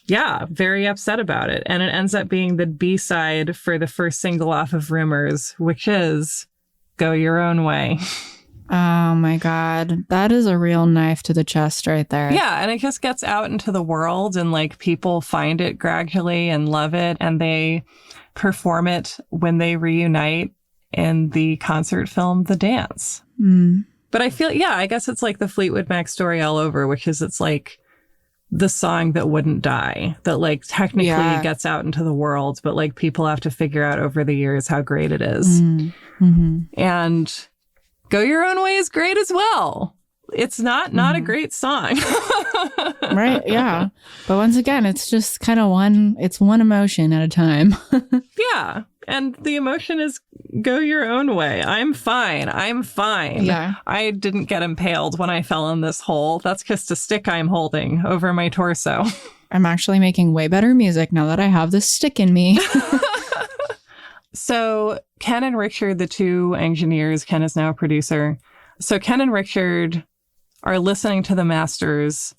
yeah, very upset about it. And it ends up being the B-side for the first single off of Rumours, which is Go Your Own Way. Oh, my God. That is a real knife to the chest right there. Yeah. And it just gets out into the world and like people find it gradually and love it. And they perform it when they reunite in the concert film The Dance. But I feel, yeah, I guess it's like the Fleetwood Mac story all over, which is it's like the song that wouldn't die, that like technically gets out into the world, but like people have to figure out over the years how great it is. And Go Your Own Way is great as well. It's not a great song. Right. Yeah. But once again, it's just kind of one emotion at a time. Yeah. And the emotion is go your own way. I'm fine. I'm fine. Yeah. I didn't get impaled when I fell in this hole. That's just a stick I'm holding over my torso. I'm actually making way better music now that I have this stick in me. So Ken and Richard, the two engineers, Ken is now a producer. So Ken and Richard are listening to the masters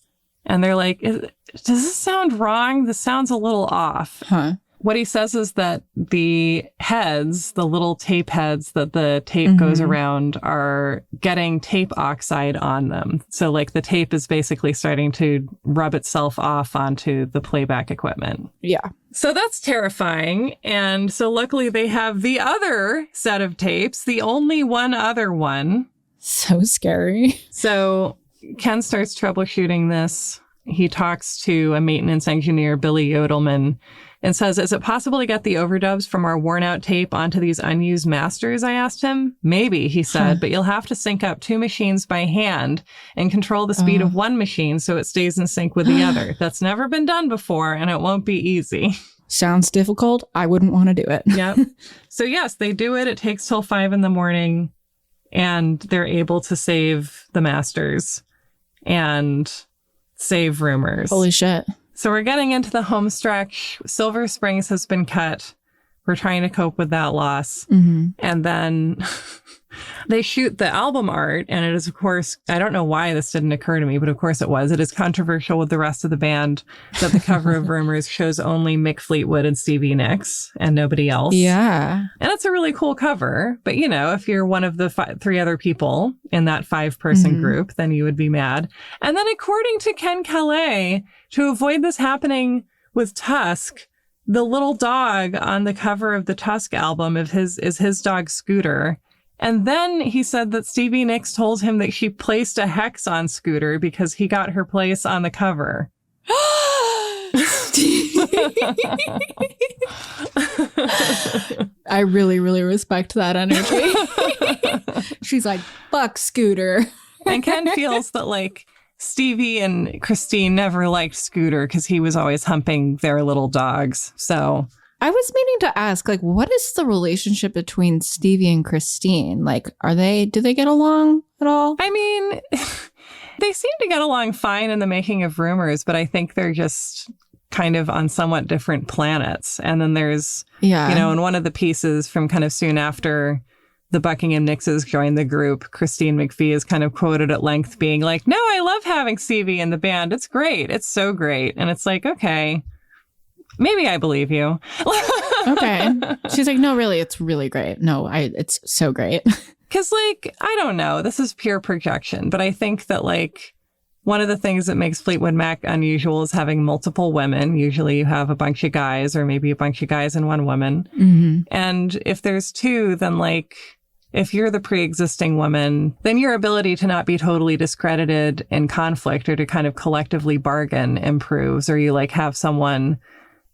and they're like, does this sound wrong? This sounds a little off. Huh. What he says is that the heads, the little tape heads that the tape goes around are getting tape oxide on them. So like the tape is basically starting to rub itself off onto the playback equipment. Yeah. So that's terrifying. And so luckily they have the other set of tapes, the only one other one. So scary. So Ken starts troubleshooting this. he talks to a maintenance engineer, Billy Yodelman, and says, "Is it possible to get the overdubs from our worn out tape onto these unused masters?" I asked him. "Maybe," he said, "but you'll have to sync up 2 machines by hand and control the speed of one machine so it stays in sync with the other. That's never been done before, and it won't be easy." Sounds difficult. I wouldn't want to do it. Yep. So yes, they do it. It takes till 5 a.m, and they're able to save the masters and save Rumours. Holy shit. So we're getting into the home stretch. Silver Springs has been cut. We're trying to cope with that loss. Mm-hmm. And then they shoot the album art. And it is, of course, I don't know why this didn't occur to me, but of course it was. It is controversial with the rest of the band that the cover of Rumours shows only Mick Fleetwood and Stevie Nicks and nobody else. Yeah. And it's a really cool cover. But, you know, if you're one of the 3 other people in that 5-person group, then you would be mad. And then according to Ken Calais, to avoid this happening with Tusk, the little dog on the cover of the Tusk album is his dog Scooter. And then he said that Stevie Nicks told him that she placed a hex on Scooter because he got her place on the cover. I really, really respect that energy. She's like, fuck Scooter. And Ken feels that, like, Stevie and Christine never liked Scooter because he was always humping their little dogs. So I was meaning to ask, like, what is the relationship between Stevie and Christine? Like, do they get along at all? I mean, they seem to get along fine in the making of Rumours, but I think they're just kind of on somewhat different planets. And then there's, you know, in one of the pieces from kind of soon after the Buckingham Nickses joined the group, Christine McVie is kind of quoted at length being like, "No, I love having Stevie in the band. It's great. It's so great." And it's like, okay, maybe I believe you. Okay. She's like, "No, really, it's really great. No, it's so great." Because, like, I don't know. This is pure projection. But I think that, like, one of the things that makes Fleetwood Mac unusual is having multiple women. Usually you have a bunch of guys or maybe a bunch of guys and one woman. Mm-hmm. And if there's 2, then, like, if you're the pre-existing woman, then your ability to not be totally discredited in conflict or to kind of collectively bargain improves, or you, like, have someone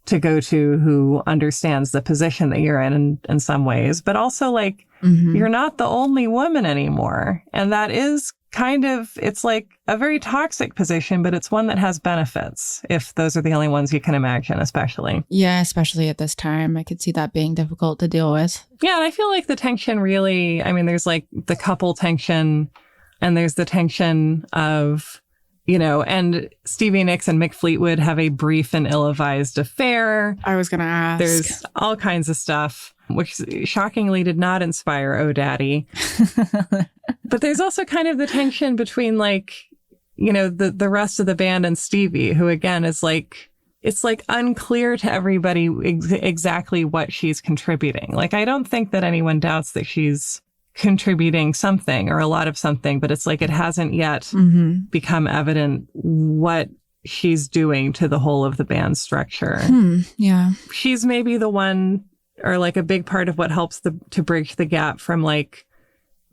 to go to who understands the position that you're in some ways. But also, like, you're not the only woman anymore. And that is kind of, it's like a very toxic position, but it's one that has benefits if those are the only ones you can imagine, especially. Yeah, especially at this time. I could see that being difficult to deal with. Yeah, and I feel like the tension really, I mean, there's like the couple tension and there's the tension of, you know, and Stevie Nicks and Mick Fleetwood have a brief and ill-advised affair. I was going to ask. There's all kinds of stuff, which shockingly did not inspire Oh Daddy. But there's also kind of the tension between, like, you know, the rest of the band and Stevie, who, again, is like, it's like unclear to everybody exactly what she's contributing. Like, I don't think that anyone doubts that she's contributing something or a lot of something, but it's like it hasn't yet become evident what she's doing to the whole of the band structure. Yeah. She's maybe the one, or like a big part of what helps to bridge the gap from, like,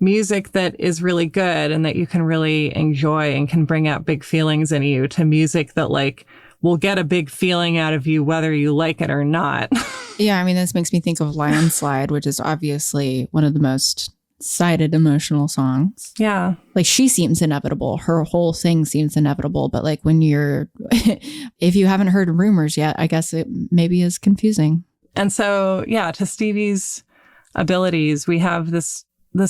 music that is really good and that you can really enjoy and can bring out big feelings in you to music that, like, will get a big feeling out of you whether you like it or not. Yeah, I mean, this makes me think of Landslide, which is obviously one of the most cited emotional songs. Yeah. Like, she seems inevitable. Her whole thing seems inevitable. But, like, when you're, if you haven't heard Rumours yet, I guess it maybe is confusing. And so, yeah, to Stevie's abilities, we have this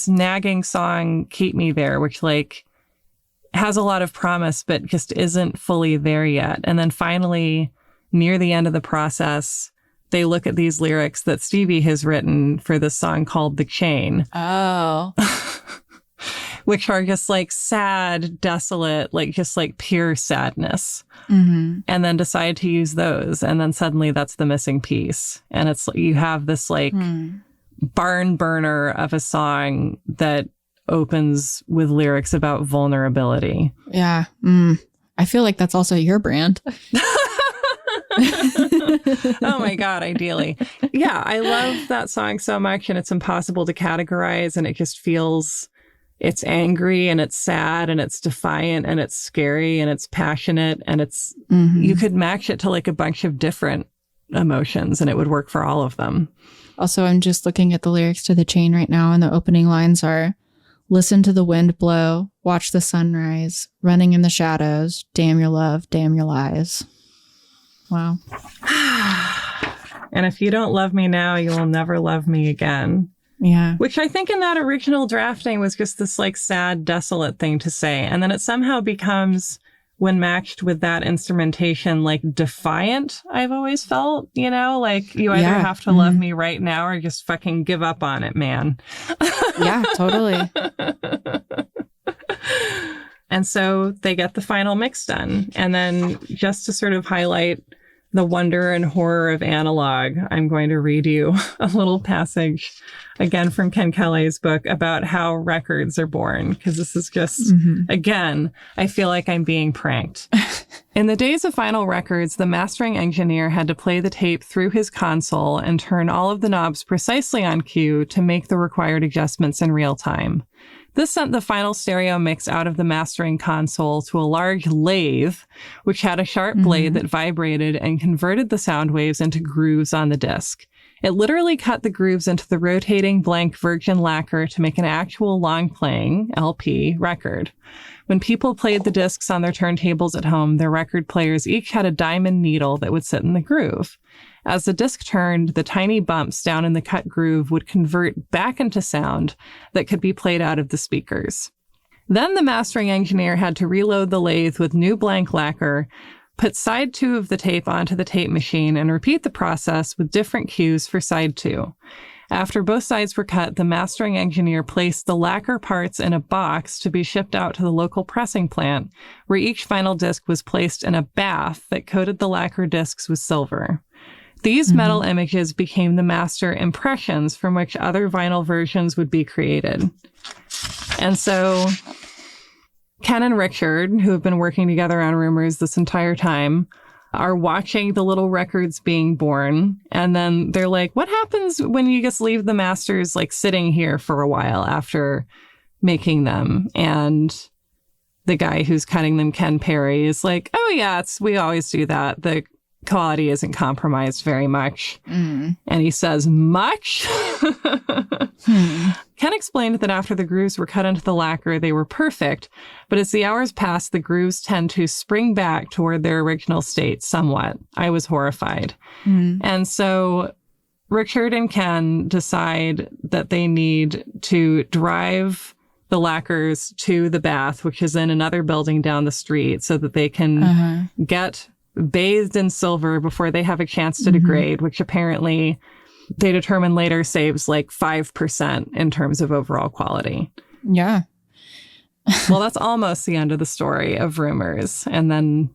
nagging song, Keep Me There, which, like, has a lot of promise, but just isn't fully there yet. And then finally, near the end of the process, they look at these lyrics that Stevie has written for this song called The Chain. Oh. Which are just, like, sad, desolate, like, just, like, pure sadness. And then decide to use those. And then suddenly that's the missing piece. And it's, you have this, like, barn burner of a song that opens with lyrics about vulnerability. Yeah. I feel like that's also your brand. Oh my God, ideally. Yeah, I love that song so much, and it's impossible to categorize, and it just feels it's angry and it's sad and it's defiant and it's scary and it's passionate and it's, you could match it to like a bunch of different emotions and it would work for all of them. Also, I'm just looking at the lyrics to The Chain right now, and the opening lines are, listen to the wind blow, watch the sunrise, running in the shadows, damn your love, damn your lies. Wow. And if you don't love me now, you will never love me again. Yeah. Which I think in that original drafting was just this like sad, desolate thing to say. And then it somehow becomes, when matched with that instrumentation, like defiant, I've always felt, you know, like you either have to love me right now or just fucking give up on it, man. Yeah, totally. And so they get the final mix done. And then just to sort of highlight the wonder and horror of analog, I'm going to read you a little passage again from Ken Kelly's book about how records are born, because this is just, again, I feel like I'm being pranked. In the days of vinyl records, the mastering engineer had to play the tape through his console and turn all of the knobs precisely on cue to make the required adjustments in real time. This sent the final stereo mix out of the mastering console to a large lathe, which had a sharp blade that vibrated and converted the sound waves into grooves on the disc. It literally cut the grooves into the rotating blank virgin lacquer to make an actual long-playing LP record. When people played the discs on their turntables at home, their record players each had a diamond needle that would sit in the groove. As the disc turned, the tiny bumps down in the cut groove would convert back into sound that could be played out of the speakers. Then the mastering engineer had to reload the lathe with new blank lacquer, put side 2 of the tape onto the tape machine, and repeat the process with different cues for side 2. After both sides were cut, the mastering engineer placed the lacquer parts in a box to be shipped out to the local pressing plant, where each final disc was placed in a bath that coated the lacquer discs with silver. These metal images became the master impressions from which other vinyl versions would be created. And so Ken and Richard, who have been working together on Rumours this entire time, are watching the little records being born. And then they're like, what happens when you just leave the masters like sitting here for a while after making them? And the guy who's cutting them, Ken Perry, is like, oh yeah, we always do that. The quality isn't compromised very much. And he says, much? Ken explained that after the grooves were cut into the lacquer, they were perfect, but as the hours passed, the grooves tend to spring back toward their original state somewhat. I was horrified. And so Richard and Ken decide that they need to drive the lacquers to the bath, which is in another building down the street, so that they can get bathed in silver before they have a chance to degrade, which apparently they determine later saves like 5% in terms of overall quality. Yeah. Well, that's almost the end of the story of Rumours. And then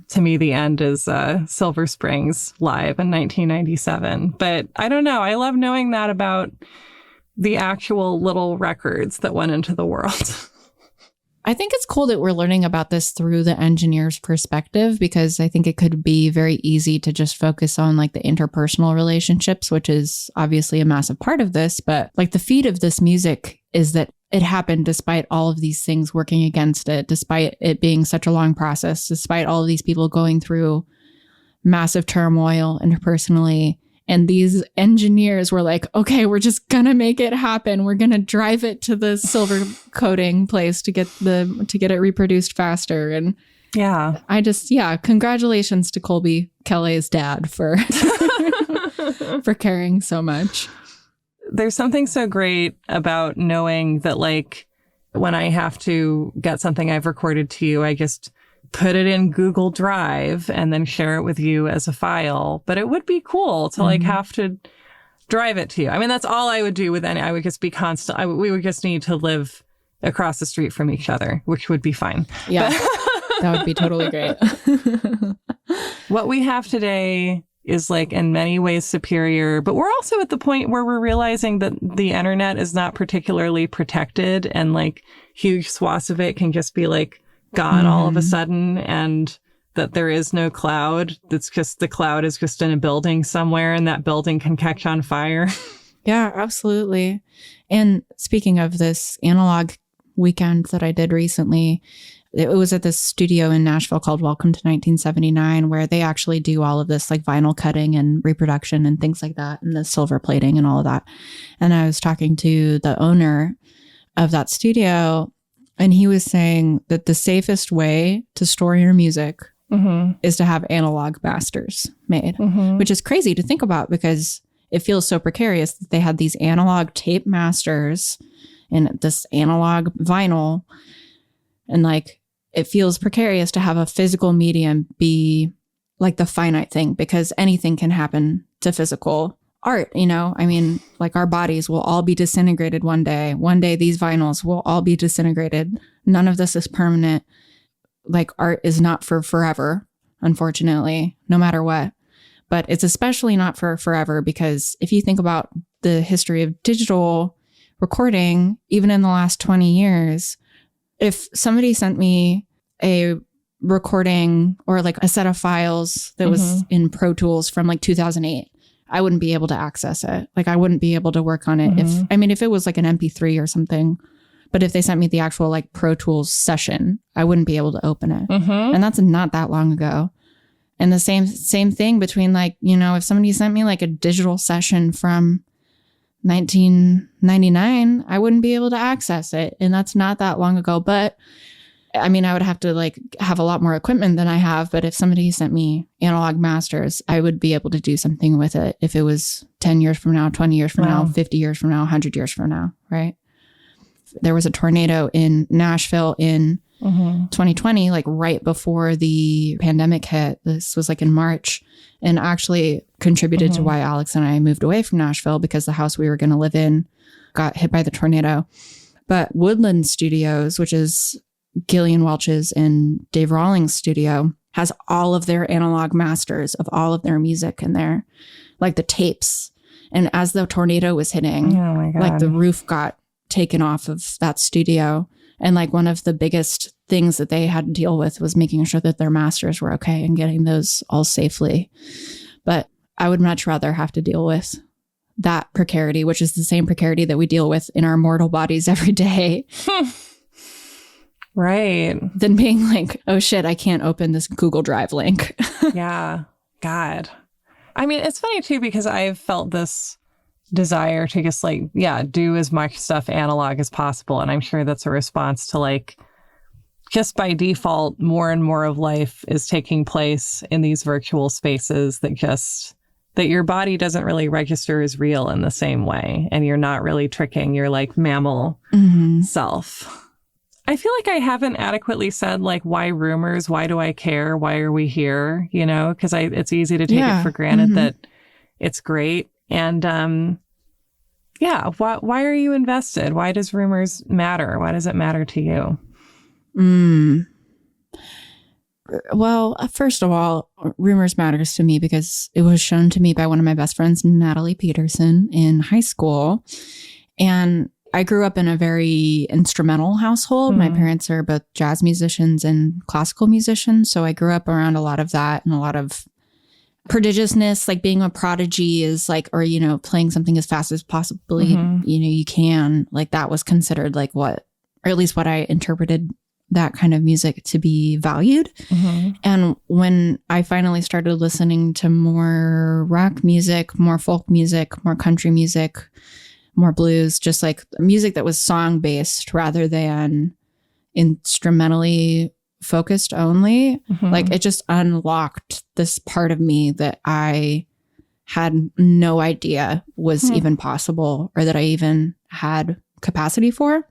to me, the end is Silver Springs live in 1997. But I don't know. I love knowing that about the actual little records that went into the world. I think it's cool that we're learning about this through the engineer's perspective, because I think it could be very easy to just focus on like the interpersonal relationships, which is obviously a massive part of this. But like the feat of this music is that it happened despite all of these things working against it, despite it being such a long process, despite all of these people going through massive turmoil interpersonally. And these engineers were like, okay, we're just going to make it happen. We're going to drive it to the silver coating place to get it reproduced faster. And congratulations to Colby Kelly's dad for for caring so much. There's something so great about knowing that, like, when I have to get something I've recorded to you, I just put it in Google Drive and then share it with you as a file. But it would be cool to like have to drive it to you. I mean, that's all I would do with any. I would just be constant. We would just need to live across the street from each other, which would be fine. Yeah, that would be totally great. What we have today is like in many ways superior, but we're also at the point where we're realizing that the internet is not particularly protected, and like huge swaths of it can just be like gone all of a sudden, and that there is no cloud. That's just, the cloud is just in a building somewhere, and that building can catch on fire. Yeah, absolutely. And speaking of this, analog weekend that I did recently. It was at this studio in Nashville called Welcome to 1979, where they actually do all of this like vinyl cutting and reproduction and things like that, and the silver plating and all of that. And I was talking to the owner of that studio, and he was saying that the safest way to store your music is to have analog masters made, which is crazy to think about because it feels so precarious that they had these analog tape masters and this analog vinyl. And like, it feels precarious to have a physical medium be like the finite thing because anything can happen to physical art, you know? I mean, like our bodies will all be disintegrated one day. One day these vinyls will all be disintegrated. None of this is permanent. Like art is not for forever, unfortunately, no matter what. But it's especially not for forever because if you think about the history of digital recording, even in the last 20 years, if somebody sent me a recording or like a set of files that was in Pro Tools from like 2008, I wouldn't be able to access it. Like I wouldn't be able to work on it. If it was like an MP3 or something, but if they sent me the actual like Pro Tools session, I wouldn't be able to open it. And that's not that long ago. And the same thing between like, you know, if somebody sent me like a digital session from 1999, I wouldn't be able to access it. And that's not that long ago. But I mean, I would have to like have a lot more equipment than I have. But if somebody sent me analog masters, I would be able to do something with it if it was 10 years from now, 20 years from now, 50 years from now, 100 years from now, right? There was a tornado in Nashville in 2020, like right before the pandemic hit. This was like in March, and actually contributed to why Alex and I moved away from Nashville because the house we were going to live in got hit by the tornado. But Woodland Studios, which is Gillian Welch's and Dave Rawlings' studio, has all of their analog masters of all of their music in there, like the tapes. And as the tornado was hitting, like the roof got taken off of that studio. And like one of the biggest things that they had to deal with was making sure that their masters were okay and getting those all safely. But I would much rather have to deal with that precarity, which is the same precarity that we deal with in our mortal bodies every day. Right. Than being like, oh shit, I can't open this Google Drive link. Yeah. God. I mean, it's funny too, because I've felt this desire to just like, do as much stuff analog as possible. And I'm sure that's a response to like, just by default, more and more of life is taking place in these virtual spaces that your body doesn't really register as real in the same way. And you're not really tricking your like mammal self. I feel like I haven't adequately said like, why Rumours? Why do I care? Why are we here? You know, because it's easy to take it for granted that it's great. And why are you invested? Why does Rumours matter? Why does it matter to you? Well, first of all, Rumours matters to me because it was shown to me by one of my best friends, Natalie Peterson, in high school. And I grew up in a very instrumental household. My parents are both jazz musicians and classical musicians. So I grew up around a lot of that and a lot of prodigiousness, like being a prodigy is like, or, you know, playing something as fast as possibly, you know, you can, like that was considered like what, or at least what I interpreted that kind of music to be valued. And when I finally started listening to more rock music, more folk music, more country music, more blues, just like music that was song based rather than instrumentally focused only, like it just unlocked this part of me that I had no idea was even possible or that I even had capacity for.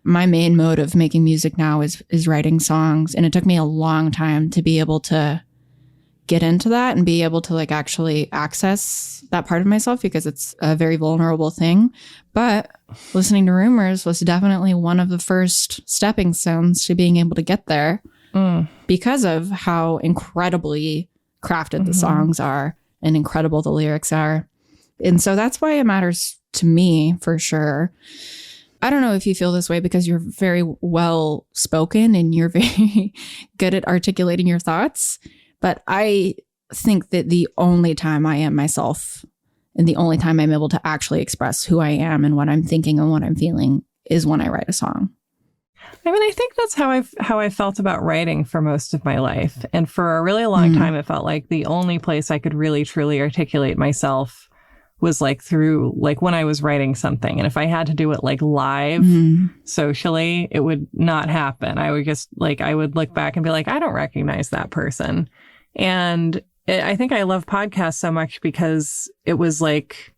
My main mode of making music now is writing songs. And it took me a long time to be able to get into that and be able to like actually access that part of myself because it's a very vulnerable thing. But listening to Rumours was definitely one of the first stepping stones to being able to get there because of how incredibly crafted the songs are and incredible the lyrics are. And so that's why it matters to me for sure. I don't know if you feel this way because you're very well spoken and you're very good at articulating your thoughts. But I think that the only time I am myself and the only time I'm able to actually express who I am and what I'm thinking and what I'm feeling is when I write a song. I mean, I think that's how I felt about writing for most of my life. And for a really long time, it felt like the only place I could really, truly articulate myself was like through like when I was writing something. And if I had to do it like live socially, it would not happen. I would just like, I would look back and be like, I don't recognize that person. And I think I love podcasts so much because it was like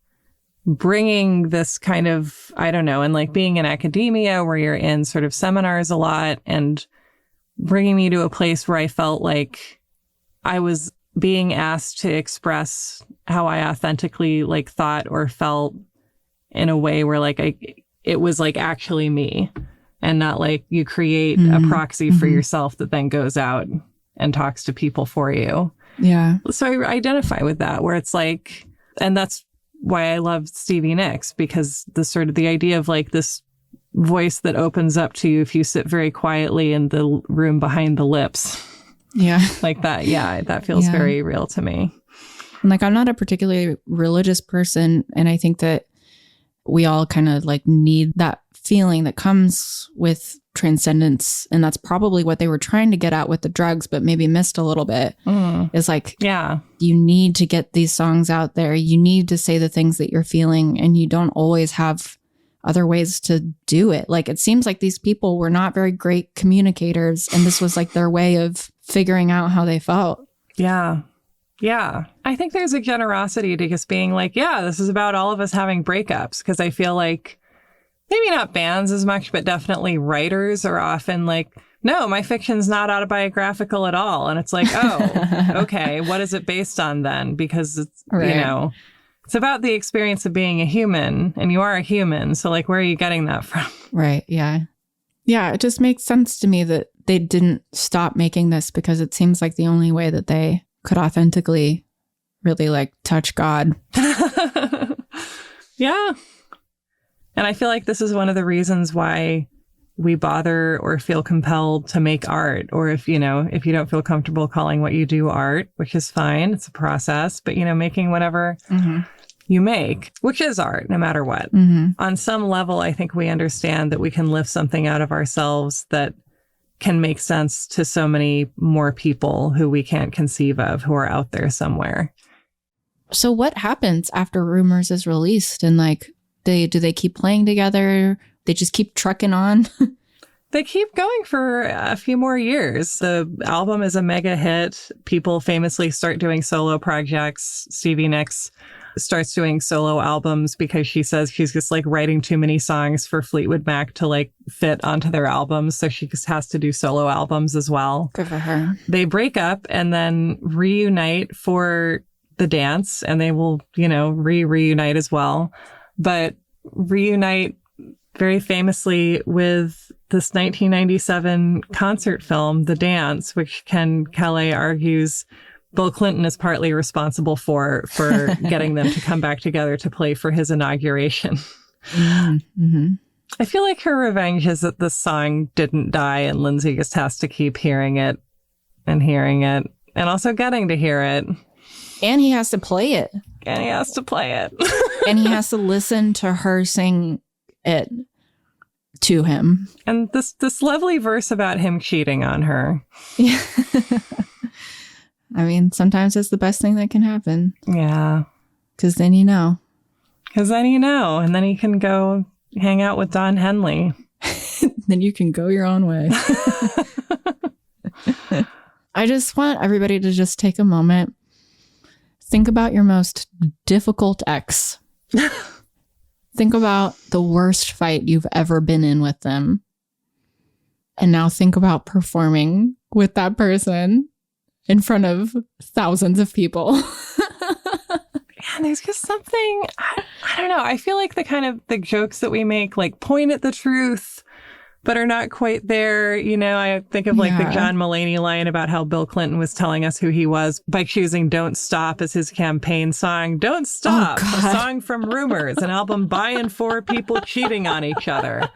bringing this kind of, I don't know, and like being in academia where you're in sort of seminars a lot and bringing me to a place where I felt like I was being asked to express how I authentically like thought or felt in a way where like it was like actually me and not like you create a proxy for yourself that then goes out and talks to people for you. Yeah. So I identify with that where it's like, and that's why I love Stevie Nicks, because the sort of the idea of like this voice that opens up to you if you sit very quietly in the room behind the lips. Yeah. Like that. Yeah. That feels very real to me. And like, I'm not a particularly religious person. And I think that we all kind of like need that feeling that comes with transcendence. And that's probably what they were trying to get at with the drugs, but maybe missed a little bit. Is like, you need to get these songs out there. You need to say the things that you're feeling, and you don't always have other ways to do it. Like, it seems like these people were not very great communicators, and this was like their way of figuring out how they felt. Yeah. Yeah. I think there's a generosity to just being like, yeah, this is about all of us having breakups. Because I feel like maybe not bands as much, but definitely writers are often like, no, my fiction's not autobiographical at all. And it's like, oh, okay, what is it based on then? Because it's, you know, it's about the experience of being a human, and you are a human. So like, where are you getting that from? Right. Yeah. Yeah. It just makes sense to me that they didn't stop making this, because it seems like the only way that they could authentically really like touch God. Yeah. And I feel like this is one of the reasons why we bother or feel compelled to make art. Or if, you know, if you don't feel comfortable calling what you do art, which is fine, it's a process, but, you know, making whatever you make, which is art, no matter what. On some level, I think we understand that we can lift something out of ourselves that can make sense to so many more people who we can't conceive of, who are out there somewhere. So what happens after Rumours is released? And like, do they keep playing together? They just keep trucking on? They keep going for a few more years. The album is a mega hit. People famously start doing solo projects. Stevie Nicks starts doing solo albums because she says she's just like writing too many songs for Fleetwood Mac to like fit onto their albums. So she just has to do solo albums as well. Good for her. They break up and then reunite for the dance, and they will, you know, reunite as well. But reunite very famously with this 1997 concert film, The Dance, which Ken Kelly argues Bill Clinton is partly responsible for getting them to come back together to play for his inauguration. I feel like her revenge is that this song didn't die, and Lindsay just has to keep hearing it and also getting to hear it. And he has to play it. And he has to play it. And he has to listen to her sing it to him. And this lovely verse about him cheating on her. Yeah. I mean, sometimes it's the best thing that can happen. Yeah. Because then you know. And then he can go hang out with Don Henley. Then you can go your own way. I just want everybody to just take a moment. Think about your most difficult ex. Think about the worst fight you've ever been in with them. And now think about performing with that person in front of thousands of people. Yeah, there's just something, I don't know. I feel like the jokes that we make, like point at the truth, but are not quite there. You know, I think of like the John Mulaney line about how Bill Clinton was telling us who he was by choosing Don't Stop as his campaign song. Don't Stop, a song from Rumours, an album by and for people cheating on each other.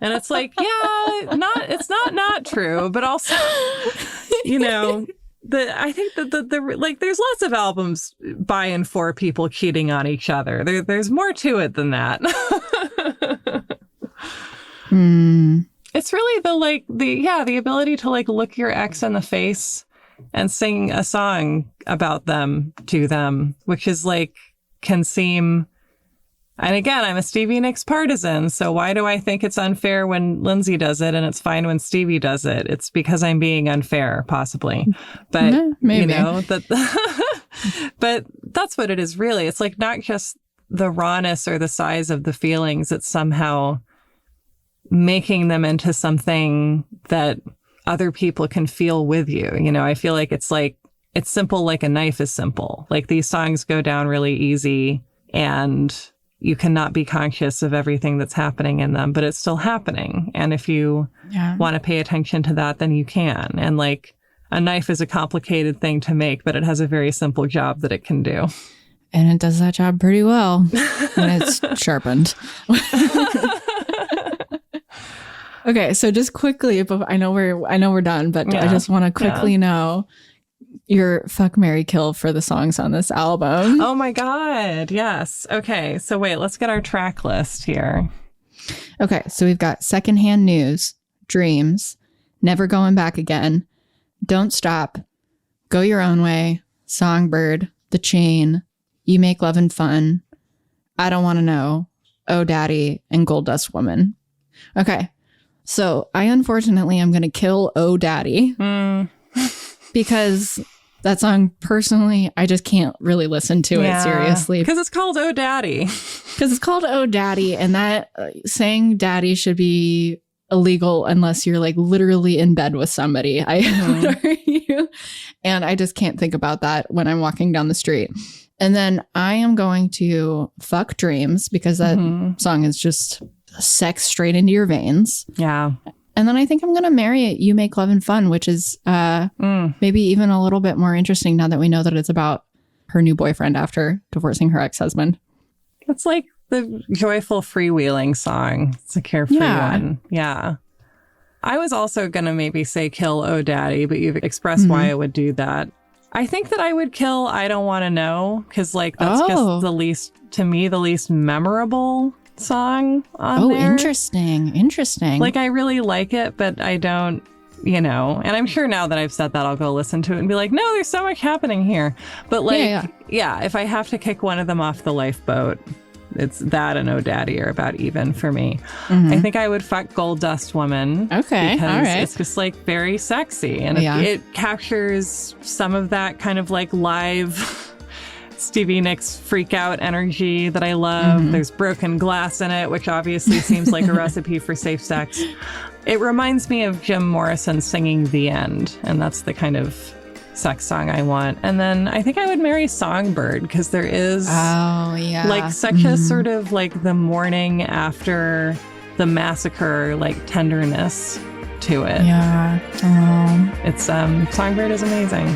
And it's like, yeah, it's not true, but also, you know, I think that the like there's lots of albums by and for people cheating on each other. There's more to it than that. It's really the ability to like look your ex in the face and sing a song about them to them, which is like, can seem, and again, I'm a Stevie Nicks partisan, so why do I think it's unfair when Lindsay does it and it's fine when Stevie does it? It's because I'm being unfair, possibly. But, maybe. But that's what it is, really. It's like not just the rawness or the size of the feelings, it's somehow making them into something that other people can feel with you. I feel like it's simple like a knife is simple. Like these songs go down really easy and you cannot be conscious of everything that's happening in them, but it's still happening. And if you want to pay attention to that, then you can. And like a knife is a complicated thing to make, but it has a very simple job that it can do. And it does that job pretty well when it's sharpened. Okay, so just quickly, I know we're done, but I just want to quickly know your fuck, marry, kill for the songs on this album. Oh my God. Yes. Okay. So wait, let's get our track list here. Okay. So we've got Secondhand News, Dreams, Never Going Back Again, Don't Stop, Go Your Own Way, Songbird, The Chain, You Make Lovin' Fun, I Don't Want to Know, Oh Daddy, and Gold Dust Woman. Okay. So I unfortunately am going to kill Oh Daddy because that song, personally, I just can't really listen to it seriously. Because it's called Oh Daddy. And that saying daddy should be illegal unless you're like literally in bed with somebody. I would argue. And I just can't think about that when I'm walking down the street. And then I am going to fuck Dreams because that song is just sex straight into your veins. Yeah. And then I think I'm going to marry it. You Make Lovin' Fun, which is maybe even a little bit more interesting now that we know that it's about her new boyfriend after divorcing her ex-husband. It's like the joyful freewheeling song. It's a carefree one. Yeah. I was also going to maybe say kill Oh Daddy, but you've expressed why I would do that. I think that I would kill I Don't Want to Know because like that's just the least memorable song on there. Interesting. Like I really like it, but I don't, and I'm sure now that I've said that, I'll go listen to it and be like, no, there's so much happening here. But like, if I have to kick one of them off the lifeboat, it's that and Oh Daddy are about even for me. I think I would fuck Gold Dust Woman. Okay. Because all right. it's just like very sexy. And it captures some of that kind of like live Stevie Nicks freak out energy that I love. There's broken glass in it, which obviously seems like a recipe for safe sex. It reminds me of Jim Morrison singing The End, and that's the kind of sex song I want. And then I think I would marry Songbird because there is like such a sort of like the morning after the massacre, like tenderness to it. Yeah. It's Songbird is amazing.